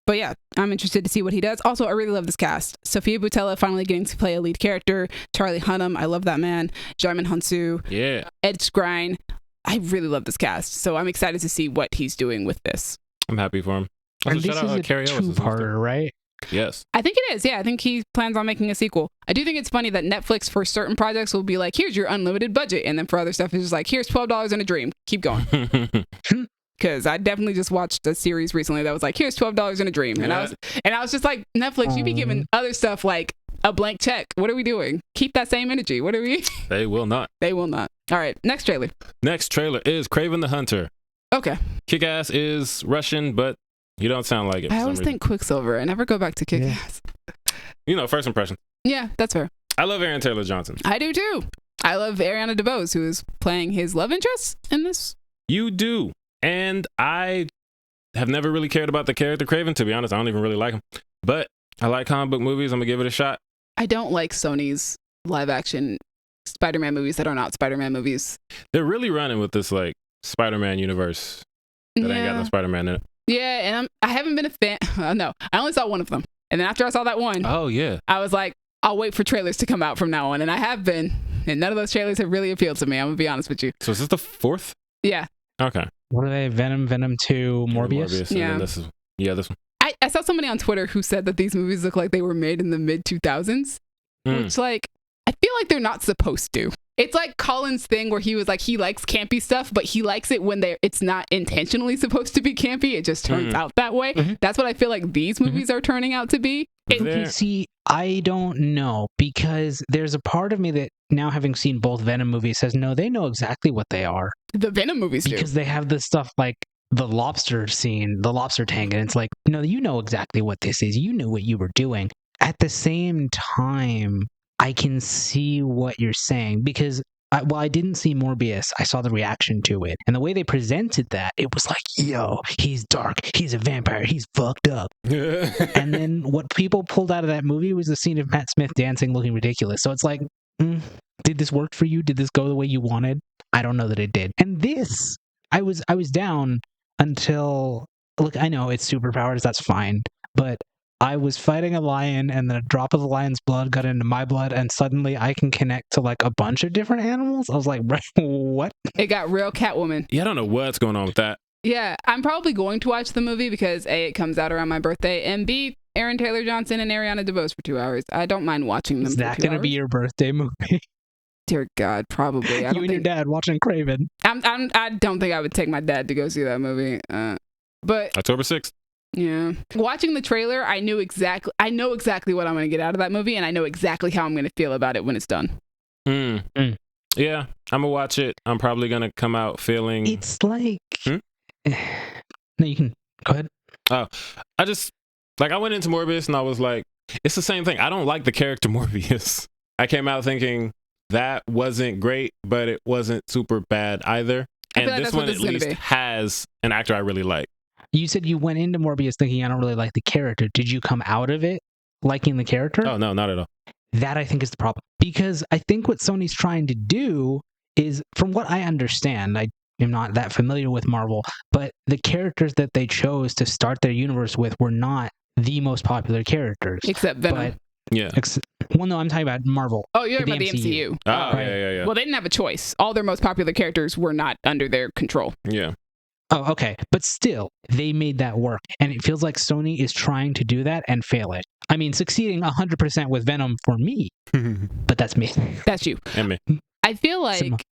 But yeah, I'm interested to see what he does. Also, I really love this cast. Sophia Boutella finally getting to play a lead character. Charlie Hunnam, I love that man. Djimon Hounsou. Yeah. Ed Skrein. I really love this cast. So I'm excited to see what he's doing with this. I'm happy for him. Also, And this is a two-parter, right? Yes. I think it is. Yeah, I think he plans on making a sequel. I do think it's funny that Netflix, for certain projects, will be like, here's your unlimited budget. And then for other stuff, it's just like, here's $12 in a dream. Keep going. Because I definitely just watched a series recently that was like, here's $12 in a dream. And I was just like, Netflix, you be giving other stuff like a blank check. What are we doing? Keep that same energy. What are we? They will not. They will not. All right, next trailer. Next trailer is Kraven the Hunter. Okay. Kick-Ass is Russian, but you don't sound like it. I always think Quicksilver. I never go back to Kick-Ass. You know, first impression. Yeah, that's fair. I love Aaron Taylor Johnson. I do too. I love Ariana DeBose, who is playing his love interest in this. You do. And I have never really cared about the character Kraven, to be honest. I don't even really like him. But I like comic book movies. I'm going to give it a shot. I don't like Sony's live-action Spider-Man movies that are not Spider-Man movies. They're really running with this, like, Spider-Man universe that ain't got no Spider-Man in it. Yeah, and I haven't been a fan. No, I only saw one of them. And then after I saw that one, I was like, I'll wait for trailers to come out from now on. And I have been. And none of those trailers have really appealed to me. I'm going to be honest with you. So is this the fourth? Yeah. Okay. What are they? Venom 2, Morbius? Yeah. And this one. I saw somebody on Twitter who said that these movies look like they were made in the mid-2000s. Which, like, I feel like they're not supposed to. It's like Colin's thing where he was like, he likes campy stuff, but he likes it when it's not intentionally supposed to be campy. It just turns out that way. That's what I feel like these movies are turning out to be. See, I don't know, because there's a part of me that now, having seen both Venom movies, says, no, they know exactly what they are. The Venom movies do. Because they have this stuff like the lobster scene, the lobster tank, and it's like, no, you know exactly what this is. You knew what you were doing. At the same time, I can see what you're saying, because I didn't see Morbius, I saw the reaction to it. And the way they presented that, it was like, yo, he's dark, he's a vampire, he's fucked up. And then what people pulled out of that movie was the scene of Matt Smith dancing looking ridiculous. So it's like, did this work for you? Did this go the way you wanted? I don't know that it did. And this, I was down until, look, I know it's superpowers, that's fine. But I was fighting a lion, and then a drop of the lion's blood got into my blood, and suddenly I can connect to like a bunch of different animals. I was like, what? It got real Catwoman. Yeah, I don't know what's going on with that. Yeah, I'm probably going to watch the movie because A, it comes out around my birthday, and B, Aaron Taylor Johnson and Ariana DeBose for 2 hours. I don't mind watching them. Is that going to be your birthday movie? Dear God, probably. You and your dad watching Kraven. I don't think I would take my dad to go see that movie. But October 6th. Yeah. Watching the trailer, I know exactly what I'm going to get out of that movie, and I know exactly how I'm going to feel about it when it's done. Yeah, I'm gonna watch it. I'm probably gonna come out feeling. It's like. Hmm? No, you can go ahead. Oh, I just like I went into Morbius and I was like, it's the same thing. I don't like the character Morbius. I came out thinking that wasn't great, but it wasn't super bad either. And like this that's one what at this is least gonna be. has an actor I really like. You said you went into Morbius thinking I don't really like the character. Did you come out of it liking the character? Oh no, not at all. That I think is the problem. Because I think what Sony's trying to do is, from what I understand, I am not that familiar with Marvel, but the characters that they chose to start their universe with were not the most popular characters. Except Venom. Yeah. Well, no, I'm talking about Marvel. Oh, you're talking about the MCU. Oh, Right. yeah. Well, they didn't have a choice. All their most popular characters were not under their control. Yeah. Oh, okay. But still, they made that work. And it feels like Sony is trying to do that and failing. I mean, succeeding 100% with Venom for me, but that's me. That's you. And me. I feel like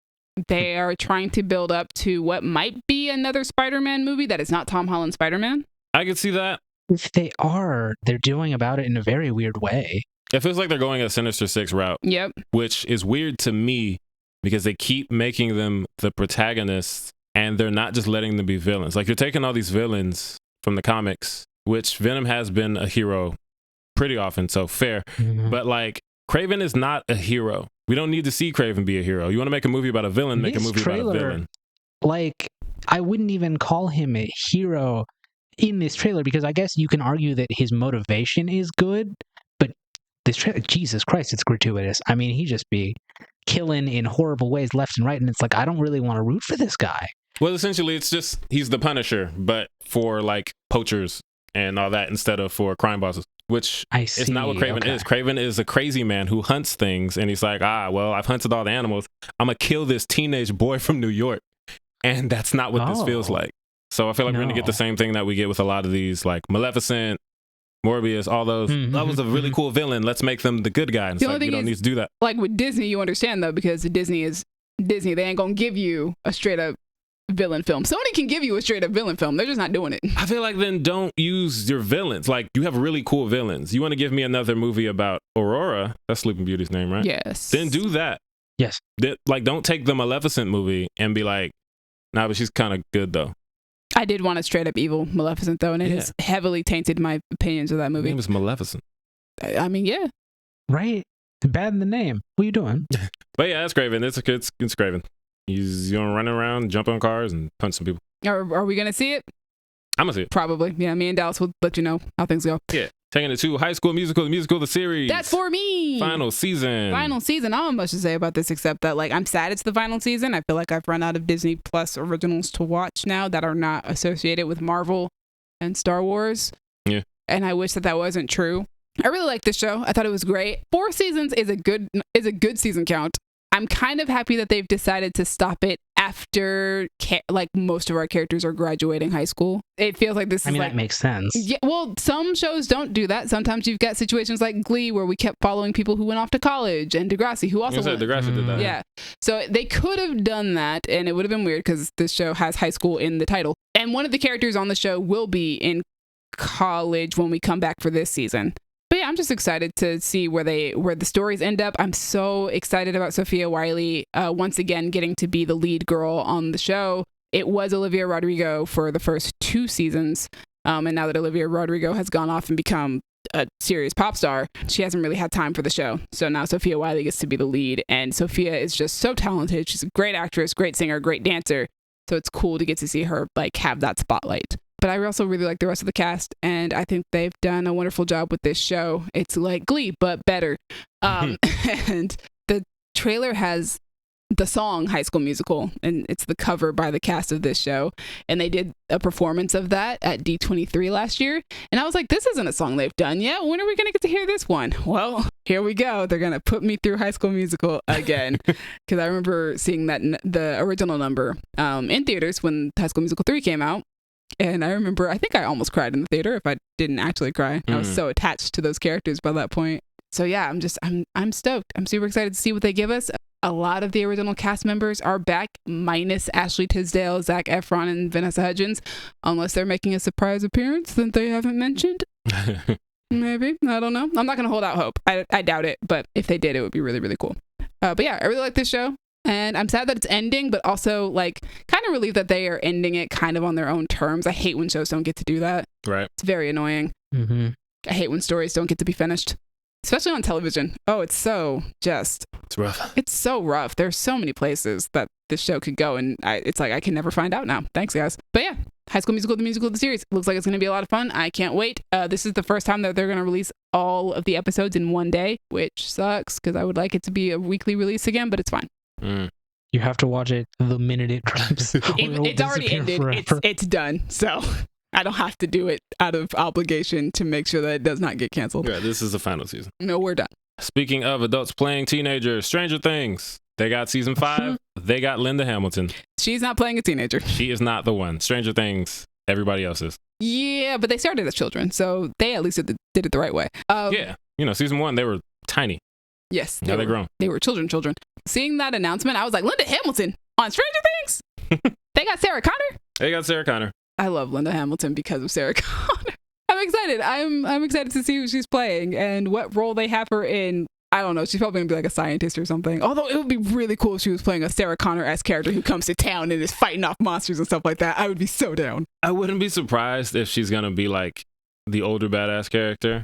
they are trying to build up to what might be another Spider-Man movie that is not Tom Holland's Spider-Man. I can see that. If they are, they're doing about it in a very weird way. It feels like they're going a Sinister Six route, Yep. which is weird to me because they keep making them the protagonists and they're not just letting them be villains. Like, you're taking all these villains from the comics, which Venom has been a hero pretty often, so fair. Mhm. But like, Kraven is not a hero. We don't need to see Kraven be a hero. You want to make a movie about a villain, make a This movie about a trailer- villain. Like, I wouldn't even call him a hero in this trailer because I guess you can argue that his motivation is good, but this trailer, Jesus Christ, it's gratuitous. I mean, he just be killing in horrible ways left and right, and it's like, I don't really want to root for this guy. Well, essentially, it's just he's the Punisher, but for like poachers and all that instead of for crime bosses, which I see. is not what Kraven is. Kraven is a crazy man who hunts things, and he's like, well, I've hunted all the animals. I'm going to kill this teenage boy from New York. And that's not what this feels like. So I feel like we're going to get the same thing that we get with a lot of these, like Maleficent, Morbius, all those. That was a really cool villain. Let's make them the good guy. And it's like, you don't need to do that. Like with Disney, you understand though, because Disney is Disney. They ain't gonna give you a straight up villain film. Sony can give you a straight up villain film. They're just not doing it. I feel like then don't use your villains. Like, you have really cool villains. You want to give me another movie about Aurora? That's Sleeping Beauty's name, right? Yes. Then do that. Yes. Like, don't take the Maleficent movie and be like, nah, but she's kind of good though. I did want a straight up evil Maleficent though, and it has heavily tainted my opinions of that Her movie. name is Maleficent. I mean, yeah. Right? Bad in the name. What are you doing? But yeah, that's Kraven. It's Kraven. He's gonna run around, jump on cars, and punch some people. Are we gonna see it? I'm gonna see it. Probably. Yeah, me and Dallas will let you know how things go. Yeah. Taking it to High School Musical, the musical, the series. That's for me. Final season. Final season. I don't have much to say about this except that, like, I'm sad it's the final season. I feel like I've run out of Disney Plus originals to watch now that are not associated with Marvel and Star Wars. Yeah. And I wish that wasn't true. I really like this show. I thought it was great. 4 seasons is a good season count. I'm kind of happy that they've decided to stop it after like most of our characters are graduating high school. It feels like this is that makes sense. Yeah, well, some shows don't do that. Sometimes you've got situations like Glee where we kept following people who went off to college, and Degrassi who also went. Degrassi did that. Yeah. So they could have done that, and it would have been weird because this show has high school in the title. And one of the characters on the show will be in college when we come back for this season. But yeah, I'm just excited to see where the stories end up. I'm so excited about Sophia Wiley once again getting to be the lead girl on the show. It was Olivia Rodrigo for the first 2 seasons, and now that Olivia Rodrigo has gone off and become a serious pop star, she hasn't really had time for the show. So now Sophia Wiley gets to be the lead, and Sophia is just so talented. She's a great actress, great singer, great dancer. So it's cool to get to see her like have that spotlight. But I also really like the rest of the cast, and I think they've done a wonderful job with this show. It's like Glee, but better. And the trailer has the song High School Musical, and it's the cover by the cast of this show. And they did a performance of that at D23 last year. And I was like, this isn't a song they've done yet. When are we going to get to hear this one? Well, here we go. They're going to put me through High School Musical again. Because I remember seeing the original number in theaters when High School Musical 3 came out. And I remember, I think I almost cried in the theater if I didn't actually cry. I was so attached to those characters by that point. So yeah, I'm stoked. I'm super excited to see what they give us. A lot of the original cast members are back, minus Ashley Tisdale, Zac Efron, and Vanessa Hudgens, unless they're making a surprise appearance that they haven't mentioned. Maybe. I don't know. I'm not going to hold out hope. I doubt it, but if they did, it would be really, really cool. But yeah, I really like this show. And I'm sad that it's ending, but also like kind of relieved that they are ending it kind of on their own terms. I hate when shows don't get to do that. Right. It's very annoying. Mm-hmm. I hate when stories don't get to be finished, especially on television. Oh, it's rough. It's so rough. There's so many places that this show could go, and it's like I can never find out now. Thanks, guys. But yeah, High School Musical, the musical, the series. Looks like it's going to be a lot of fun. I can't wait. This is the first time that they're going to release all of the episodes in one day, which sucks because I would like it to be a weekly release again, but it's fine. You have to watch it the minute it drops. It's already ended. It's done. So I don't have to do it out of obligation to make sure that it does not get canceled. Yeah, this is the final season. No, we're done. Speaking of adults playing teenagers, Stranger Things. They got season 5. They got Linda Hamilton. She's not playing a teenager. She is not the one. Stranger Things. Everybody else is. Yeah, but they started as children, so they at least did it the right way. Yeah. Season 1, they were tiny. Yes. Now they're grown. They were children. Seeing that announcement, I was like, Linda Hamilton on Stranger Things? They got Sarah Connor? They got Sarah Connor. I love Linda Hamilton because of Sarah Connor. I'm excited. I'm excited to see who she's playing and what role they have her in. I don't know. She's probably going to be like a scientist or something. Although it would be really cool if she was playing a Sarah Connor-esque character who comes to town and is fighting off monsters and stuff like that. I would be so down. I wouldn't be surprised if she's going to be like the older badass character.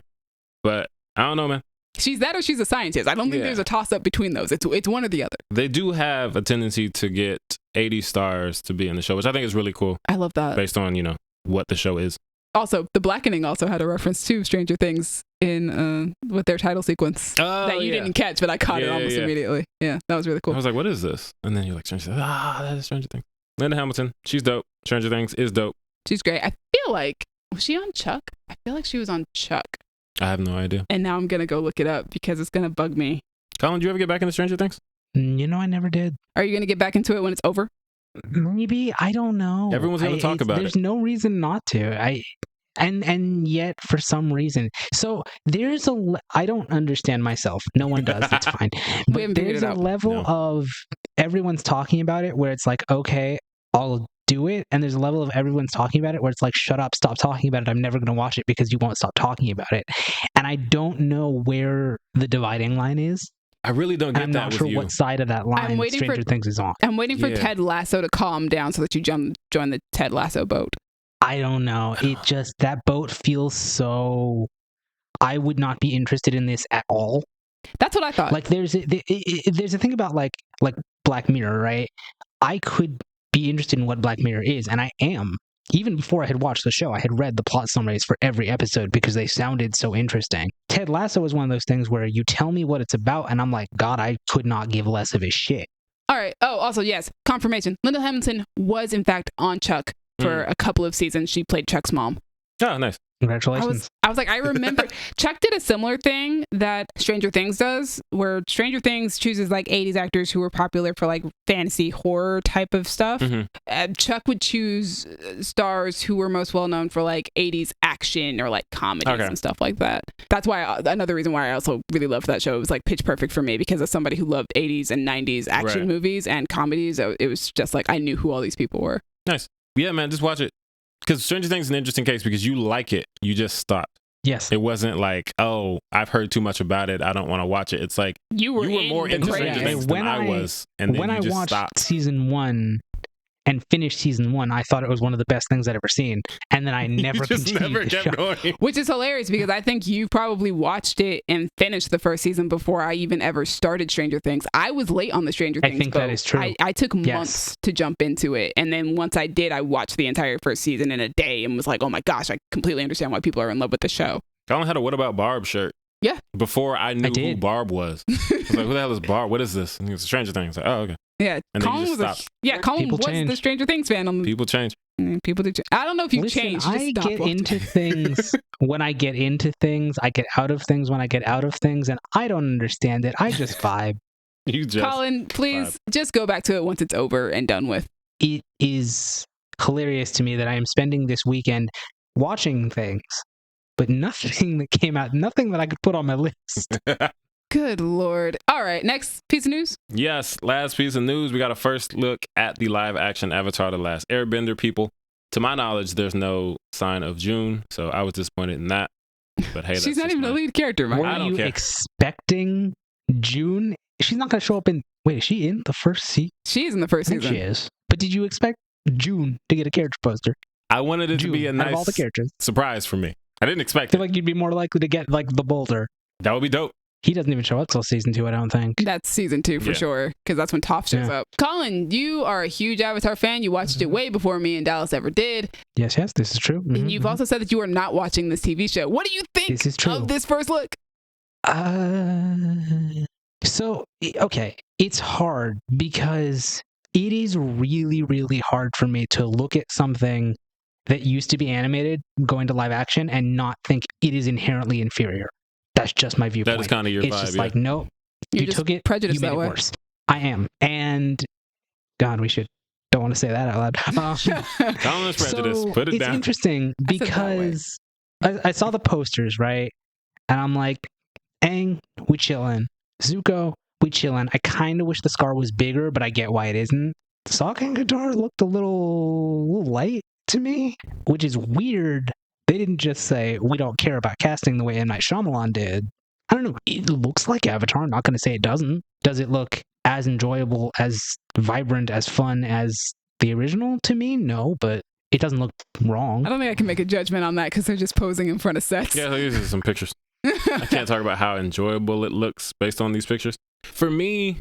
But I don't know, man. She's that or she's a scientist. I don't think there's a toss-up between those. It's one or the other. They do have a tendency to get 80 stars to be in the show, which I think is really cool. I love that. Based on, what the show is. Also, The Blackening also had a reference to Stranger Things in with their title sequence that you didn't catch, but I caught it almost immediately. Yeah, that was really cool. I was like, what is this? And then you're like, Stranger Things. That is Stranger Things. Linda Hamilton, she's dope. Stranger Things is dope. She's great. I feel like, was she on Chuck? I feel like she was on Chuck. I have no idea. And now I'm going to go look it up because it's going to bug me. Colin, did you ever get back into Stranger Things? I never did. Are you going to get back into it when it's over? Maybe. I don't know. Everyone's going to talk about it. There's no reason not to. And yet, for some reason. So I don't understand myself. No one does. It's fine. But there's a level of everyone's talking about it where it's like, okay, I'll do it. And there's a level of everyone's talking about it where it's like, shut up, stop talking about it. I'm never going to watch it because you won't stop talking about it. And I don't know where the dividing line is. I really don't get that with you. I'm not sure what side of that line Stranger Things is on. I'm waiting for Ted Lasso to calm down so that you join the Ted Lasso boat. I don't know. It just, that boat feels so... I would not be interested in this at all. That's what I thought. Like, there's a thing about, like Black Mirror, right? I could be interested in what Black Mirror is, and I am. Even before I had watched the show, I had read the plot summaries for every episode because they sounded so interesting. Ted Lasso is one of those things where you tell me what it's about, and I'm like, God, I could not give less of a shit. All right. Oh, also, yes, confirmation. Linda Hamilton was, in fact, on Chuck for a couple of seasons. She played Chuck's mom. Oh, nice. Congratulations. I was like, I remember Chuck did a similar thing that Stranger Things does, where Stranger Things chooses like 80s actors who were popular for like fantasy horror type of stuff. Chuck would choose stars who were most well known for like 80s action or like comedies and stuff like that. That's why another reason why I also really loved that show. It was like pitch perfect for me because as somebody who loved 80s and 90s action movies and comedies, it was just like I knew who all these people were. Nice. Yeah, man, just watch it. Because Stranger Things is an interesting case because you like it. You just stopped. Yes. It wasn't like, oh, I've heard too much about it. I don't want to watch it. It's like you were more into Stranger Things than I was. And then when you just I watched stopped. season 1 and finished season 1, I thought it was one of the best things I'd ever seen. And then I never continued the show. Going. Which is hilarious because I think you probably watched it and finished the first season before I even ever started Stranger Things. I was late on the Stranger Things. I think that is true. I took months to jump into it. And then once I did, I watched the entire first season in a day and was like, oh my gosh, I completely understand why people are in love with the show. Colin had a What About Barb shirt. Yeah. Before I knew who Barb was. I was like, who the hell is Barb? What is this? And he was Stranger Things. Like, oh, okay. Yeah, and Colin was the Stranger Things fan. People change. People do. I don't know if you changed. I get into things when I get into things. I get out of things when I get out of things, and I don't understand it. I just vibe. Colin, please just go back to it once it's over and done with. It is hilarious to me that I am spending this weekend watching things, but nothing that came out, nothing that I could put on my list. Good Lord. All right, next piece of news. Yes, last piece of news. We got a first look at the live action Avatar: The Last Airbender, people. To my knowledge, there's no sign of June, so I was disappointed in that. But hey, she's not even the lead character, Mike. Were you expecting June, she's not going to show up in. Wait, is she in the first season? She's in the first season. She is. But did you expect June to get a character poster? I wanted it to be a out of all the nice characters. surprise for me. I didn't I expect feel it. like you'd be more likely to get like the Boulder. That would be dope. He doesn't even show up till season 2, I don't think. That's season 2 for sure, because that's when Toph shows up. Colin, you are a huge Avatar fan. You watched it way before me and Dallas ever did. Yes, this is true. And you've also said that you are not watching this TV show. What do you think This is true. of this first look? So, okay, it's hard because it is really, really hard for me to look at something that used to be animated going to live action and not think it is inherently inferior. That's just my viewpoint. That is kind of your it's vibe. just like, no, You're you just took it, prejudiced you made that it way. worse. I am. And God, don't want to say that out loud. Colin's prejudice. So Put it it's down. interesting I said that way. because I saw the posters, right? And I'm like, Aang, we chillin'. Zuko, we chillin'. I kind of wish the scar was bigger, but I get why it isn't. Sokka and Katara looked a little light to me, which is weird. They didn't just say, we don't care about casting the way M. Night Shyamalan did. I don't know. It looks like Avatar. I'm not going to say it doesn't. Does it look as enjoyable, as vibrant, as fun as the original to me? No, but it doesn't look wrong. I don't think I can make a judgment on that because they're just posing in front of sets. Yeah, these are some pictures. I can't talk about how enjoyable it looks based on these pictures. For me,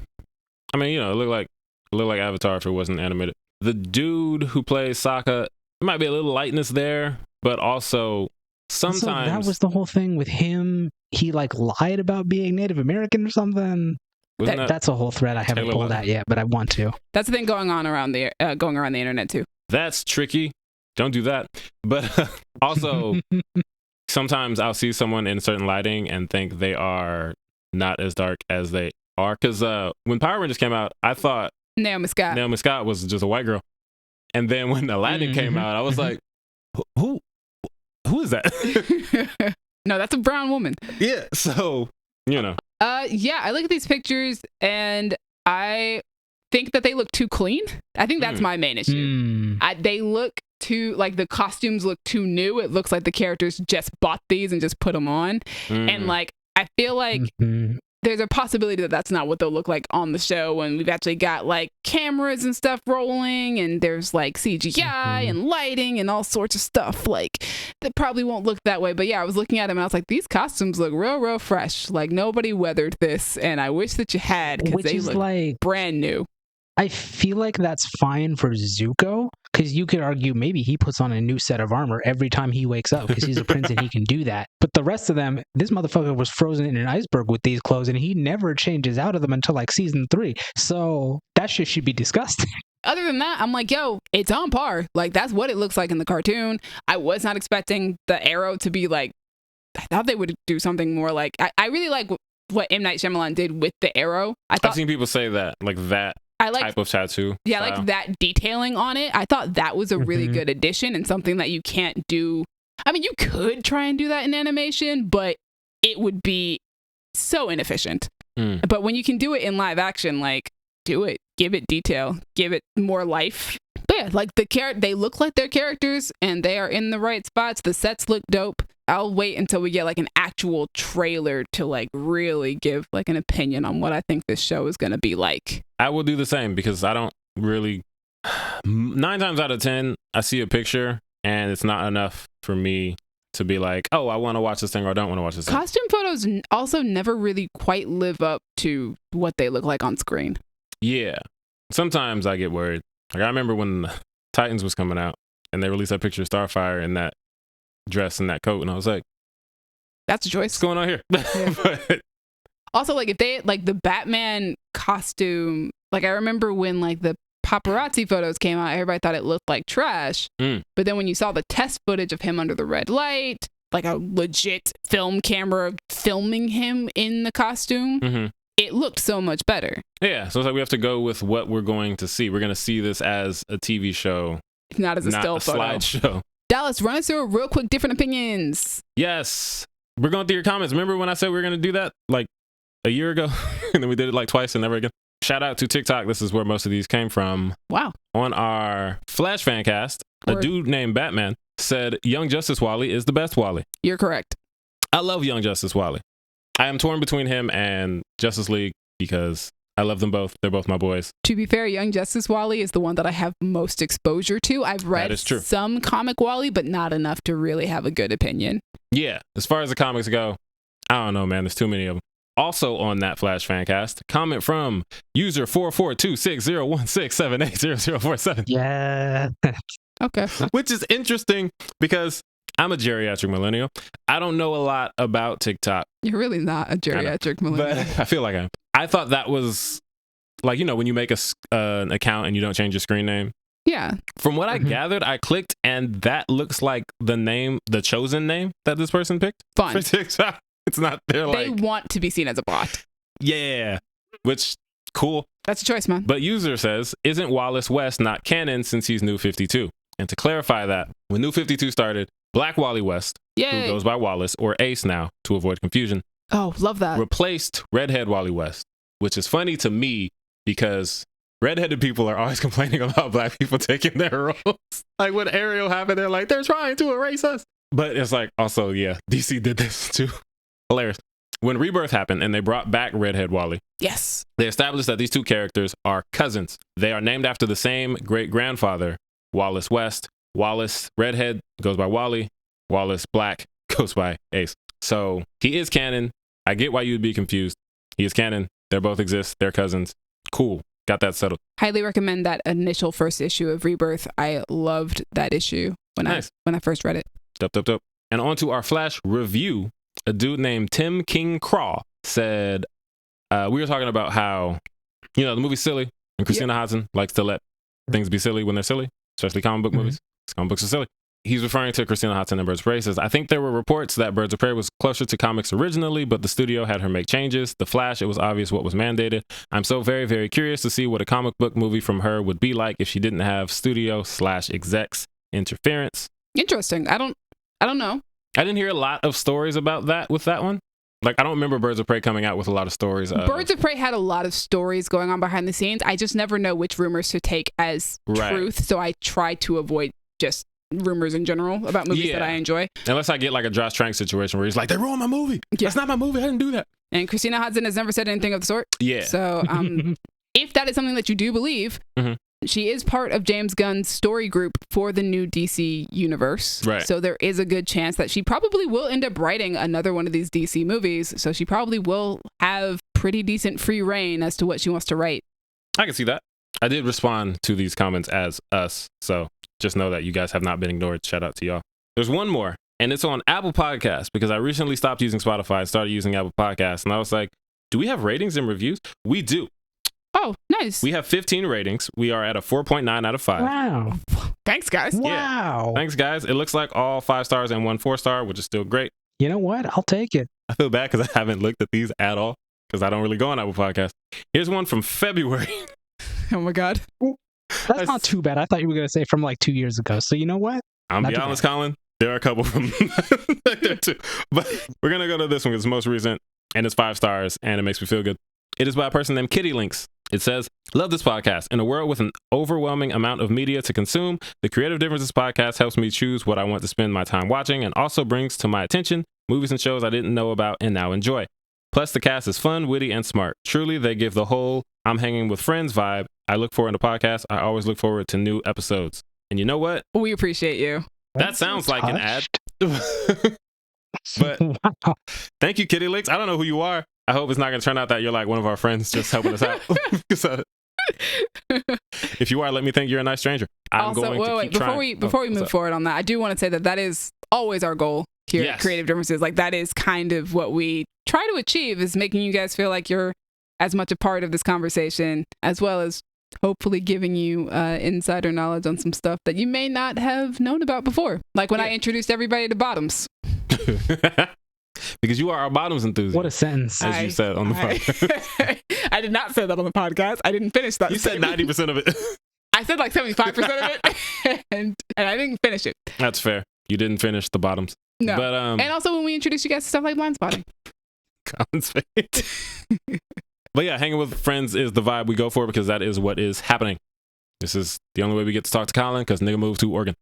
I mean, it looked like Avatar if it wasn't animated. The dude who plays Sokka, there might be a little lightness there, but also sometimes So that was the whole thing with him. He lied about being Native American or something. That's a whole thread I haven't Taylor pulled Lautner? out yet, but I want to. That's the thing going around the internet too. that's tricky. Don't do that. But also, sometimes I'll see someone in certain lighting and think they are not as dark as they are. Because when Power Rangers came out, I thought Naomi Scott. Naomi Scott was just a white girl. And then when Aladdin came out, I was like, who is that? No, that's a brown woman. Yeah. So, Yeah, I look at these pictures and I think that they look too clean. I think that's my main issue. They look too, the costumes look too new. It looks like the characters just bought these and just put them on. And I feel like there's a possibility that that's not what they'll look like on the show when we've actually got cameras and stuff rolling and there's CGI and lighting and all sorts of stuff that probably won't look that way. But yeah, I was looking at them and I was like, these costumes look real fresh. Nobody weathered this and I wish that you had because they look brand new. I feel like that's fine for Zuko because you could argue maybe he puts on a new set of armor every time he wakes up because he's a prince and he can do that. But the rest of them, this motherfucker was frozen in an iceberg with these clothes and he never changes out of them until season 3. So that shit should be disgusting. Other than that, I'm like, yo, it's on par. That's what it looks like in the cartoon. I was not expecting the arrow to be I thought they would do something more I really like what M. Night Shyamalan did with the arrow. I've seen people say that, that type of tattoo. Yeah, style. That detailing on it. I thought that was a really good addition and something that you can't do. I mean, you could try and do that in animation, but it would be so inefficient. But when you can do it in live action, do it. Give it detail. Give it more life. But yeah, they look like they're characters and they are in the right spots. The sets look dope. I'll wait until we get an actual trailer to really give an opinion on what I think this show is going to be like. I will do the same because I don't really 9 times out of 10 I see a picture and it's not enough for me to be oh, I want to watch this thing or I don't want to watch this thing. Costume photos also never really quite live up to what they look like on screen. Yeah. Sometimes I get worried. I remember when Titans was coming out and they released that picture of Starfire in that dress and that coat and I was like, that's a choice. What's going on here? Yeah. But also, if they the Batman costume, I remember when the paparazzi photos came out, everybody thought it looked like trash. But then when you saw the test footage of him under the red light, a legit film camera filming him in the costume, it looked so much better. Yeah, so it's we have to go with what we're going to see. We're going to see this as a TV show, not as a still photo. Slideshow. Dallas, run us through real quick different opinions. Yes. We're going through your comments. Remember when I said we were going to do that a year ago? And then we did it twice and never again. Shout out to TikTok. This is where most of these came from. Wow. On our Flash fan cast, a dude named Batman said Young Justice Wally is the best Wally. You're correct. I love Young Justice Wally. I am torn between him and Justice League because I love them both. They're both my boys. To be fair, Young Justice Wally is the one that I have most exposure to. I've read some comic Wally, but not enough to really have a good opinion. Yeah, as far as the comics go, I don't know, man. There's too many of them. Also on that Flash Fancast, comment from user 44260167800047. Yeah. Okay. Which is interesting because I'm a geriatric millennial. I don't know a lot about TikTok. You're really not a geriatric millennial. But I feel like I am. I thought that was like, you know, when you make an account and you don't change your screen name. Yeah. From what I gathered, I clicked and that looks like the chosen name that this person picked Fun. for TikTok. It's not they want to be seen as a bot. Yeah. Which, cool. That's a choice, man. But user says, isn't Wallace West not canon since he's New 52? And to clarify that, when New 52 started, Black Wally West, who goes by Wallace or Ace now to avoid confusion. Oh, love that. Replaced Redhead Wally West, which is funny to me because redheaded people are always complaining about black people taking their roles. Like when Ariel happened, they're like, they're trying to erase us. But it's like, also, yeah, DC did this too. Hilarious. When Rebirth happened and they brought back Redhead Wally, yes, they established that these two characters are cousins. They are named after the same great-grandfather, Wallace West. Wallace Redhead goes by Wally. Wallace Black goes by Ace. So he is canon. I get why you'd be confused. He is canon. They both exist. They're cousins. Cool. Got that settled. Highly recommend that initial first issue of Rebirth. I loved that issue when I first read it. Dope. And on to our Flash review. A dude named Tim King Craw said, we were talking about how, you know, the movie's silly and Christina Hodson likes to let things be silly when they're silly, especially comic book movies. Comic books are silly. He's referring to Christina Hodson and Birds of Prey. Says, I think there were reports that Birds of Prey was closer to comics originally, but the studio had her make changes. The Flash, it was obvious what was mandated. I'm so very, very curious to see what a comic book movie from her would be like if she didn't have studio/execs interference. Interesting. I don't know. I didn't hear a lot of stories about that with that one. Like, I don't remember Birds of Prey coming out with a lot of stories. Birds of Prey had a lot of stories going on behind the scenes. I just never know which rumors to take as truth, so I try to avoid just rumors in general about movies that I enjoy. Unless I get like a Josh Trank situation where he's like, they ruined my movie. That's not my movie. I didn't do that. And Christina Hodson has never said anything of the sort. Yeah. So if that is something that you do believe, she is part of James Gunn's story group for the new DC universe. Right. So there is a good chance that she probably will end up writing another one of these DC movies. So she probably will have pretty decent free reign as to what she wants to write. I can see that. I did respond to these comments as us. So just know that you guys have not been ignored. Shout out to y'all. There's one more, and it's on Apple Podcasts because I recently stopped using Spotify and started using Apple Podcasts. And I was like, do we have ratings and reviews? We do. Oh, nice. We have 15 ratings. We are at a 4.9 out of 5. Wow. Thanks, guys. Wow. Yeah. Thanks, guys. It looks like all 5 stars and 1 4-star, which is still great. You know what? I'll take it. I feel bad because I haven't looked at these at all because I don't really go on Apple Podcasts. Here's one from February. Oh, my God. That's not too bad. I thought you were going to say from like 2 years ago. So you know what? I'm be honest, Colin. There are a couple from there too. But we're going to go to this one because it's most recent and it's 5 stars and it makes me feel good. It is by a person named Kitty Links. It says, love this podcast. In a world with an overwhelming amount of media to consume, the Creative Differences podcast helps me choose what I want to spend my time watching and also brings to my attention movies and shows I didn't know about and now enjoy. Plus, the cast is fun, witty, and smart. Truly, they give the whole I'm hanging with friends vibe I look for in a podcast. I always look forward to new episodes. And you know what? We appreciate you. That sounds like an ad. But thank you, Kitty Links. I don't know who you are. I hope it's not going to turn out that you're like one of our friends just helping us out. If you are, let me think you're a nice stranger. Before we move forward on that, I do want to say that is always our goal here at Creative Differences. Like that is kind of what we try to achieve, is making you guys feel like you're as much a part of this conversation, as well as hopefully giving you insider knowledge on some stuff that you may not have known about before. Like when I introduced everybody to Bottoms. Because you are our Bottoms enthusiast. What a sentence. As you said on the podcast. I did not say that on the podcast. I didn't finish that. You said 90% of it. I said like 75% of it. and I didn't finish it. That's fair. You didn't finish the Bottoms. No. But, and also when we introduced you guys to stuff like blind spotting. Colin's face. But yeah, hanging with friends is the vibe we go for because that is what is happening. This is the only way we get to talk to Colin because nigga moved to Oregon.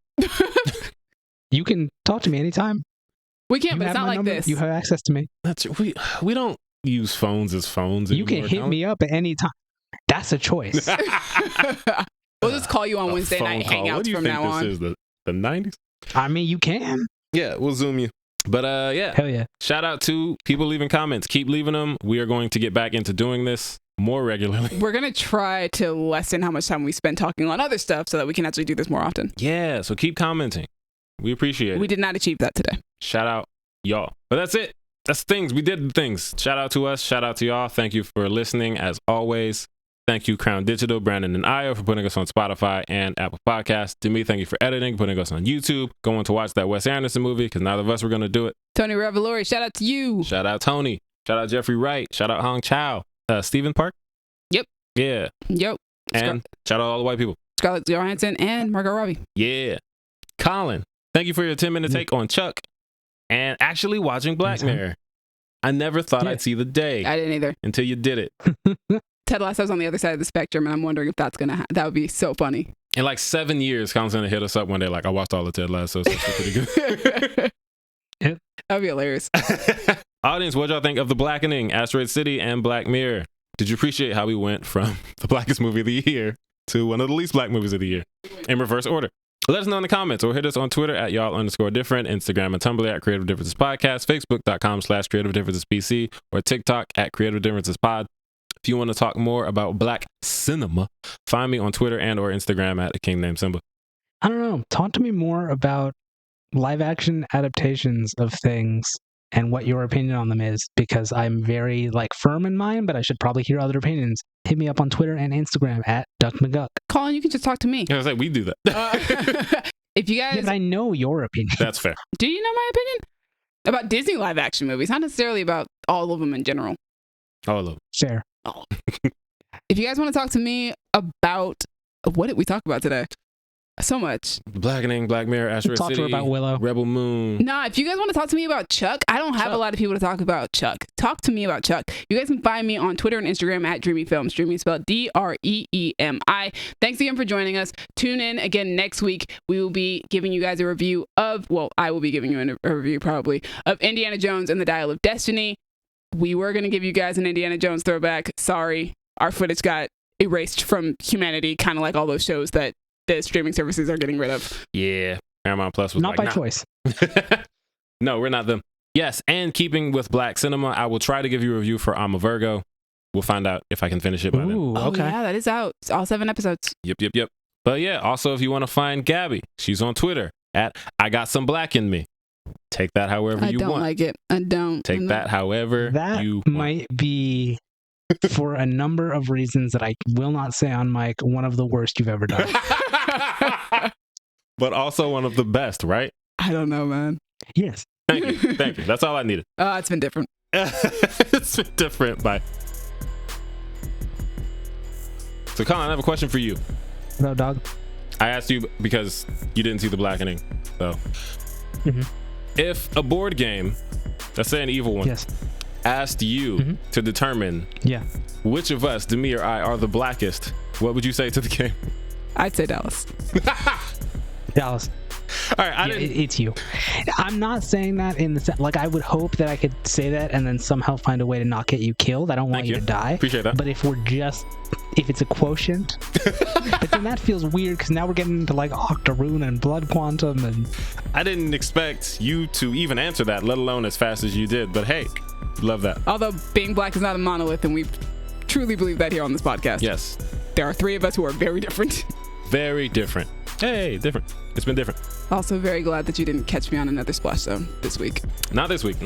You can talk to me anytime. We can't, You but it's have not my like number. this. You have access to me. That's we don't use phones as phones. You can anymore, hit Colin. me up at any time. That's a choice. We'll just call you on A Wednesday phone night call. What hangouts do you from think now this on. is, the 90s? I mean, you can. Yeah, we'll Zoom you. But yeah, Hell yeah. shout out to people leaving comments. Keep leaving them. We are going to get back into doing this more regularly. We're going to try to lessen how much time we spend talking on other stuff so that we can actually do this more often. Yeah, so keep commenting. We appreciate it. We did not achieve that today. Shout out y'all. But that's it. That's the things. We did the things. Shout out to us. Shout out to y'all. Thank you for listening as always. Thank you, Crown Digital, Brandon, and Io for putting us on Spotify and Apple Podcasts. Demi, thank you for editing, putting us on YouTube, going to watch that Wes Anderson movie because neither of us were going to do it. Tony Revolori, shout out to you. Shout out Tony. Shout out Jeffrey Wright. Shout out Hong Chow. Stephen Park. Yep. Yeah. Yep. And shout out all the white people. Scarlett Johansson and Margot Robbie. Yeah. Colin, thank you for your 10-minute take on Chuck and actually watching Black Mirror. I never thought I'd see the day I didn't either. until you did it. Ted Lasso's on the other side of the spectrum, and I'm wondering if that's going to that would be so funny. In like 7 years, Colin's going to hit us up one day like, I watched all of Ted Lasso, so it's pretty good. That would be hilarious. Audience, what y'all think of The Blackening, Asteroid City, and Black Mirror? Did you appreciate how we went from the blackest movie of the year to one of the least black movies of the year in reverse order? Let us know in the comments or hit us on Twitter at y'all_different, Instagram and Tumblr at Creative Differences Podcast, Facebook.com/Creative Differences PC, or TikTok at Creative Differences Pod. If you want to talk more about black cinema, find me on Twitter and or Instagram at the King Named Simba. I don't know. Talk to me more about live action adaptations of things and what your opinion on them is, because I'm very firm in mine, but I should probably hear other opinions. Hit me up on Twitter and Instagram at DuckMcGuck. Colin, you can just talk to me. I was like, we do that. If you guys, Yeah, but I know your opinion. That's fair. do you know my opinion about Disney live action movies? Not necessarily about all of them in general. All of them. Fair. If you guys want to talk to me about what did we talk about today? So much. The Blackening, Black Mirror, Asteroid Talk to City, her about Willow. Rebel Moon. Nah, if you guys want to talk to me about Chuck, I don't have a lot of people to talk about Chuck. Talk to me about Chuck. You guys can find me on Twitter and Instagram at Dreamy Films. Dreamy is spelled DREEMI. Thanks again for joining us. Tune in again next week. We will be giving you guys a review of, well, I will be giving you a review probably, of Indiana Jones and the Dial of Destiny. We were going to give you guys an Indiana Jones throwback. Sorry, our footage got erased from humanity, kind of like all those shows that the streaming services are getting rid of. Yeah. Paramount Plus was Not like, by nah. choice. No, we're not them. Yes, and keeping with black cinema, I will try to give you a review for I'm a Virgo. We'll find out if I can finish it by then. Ooh, Oh, okay. yeah, that is out. It's all 7 episodes. Yep. But yeah, also if you want to find Gabby, she's on Twitter at I Got Some Black in Me. Take that however I you don't want. like it. I don't. Take that however That you want. might be, for a number of reasons that I will not say on mic, one of the worst you've ever done. But also one of the best, right? I don't know, man. Yes. Thank you. That's all I needed. It's been different. It's been different. Bye. So Colin, I have a question for you. No, dog. I asked you because you didn't see The Blackening. So if a board game, let's say an evil one, Yes. asked you to determine Yeah. which of us, Demi or I, are the blackest, what would you say to the game? I'd say Dallas. Dallas. All right, It's you. I'm not saying that in the sense, I would hope that I could say that and then somehow find a way to not get you killed. I don't want Thank you you. to die. Appreciate that. But if it's a quotient, but then that feels weird because now we're getting into Octoroon and Blood Quantum and. I didn't expect you to even answer that, let alone as fast as you did. But hey, love that. Although being black is not a monolith, and we truly believe that here on this podcast. Yes, There are 3 of us who are very different. very different. Hey, different. It's been different. Also very glad that you didn't catch me on another splash zone this week. Not this week.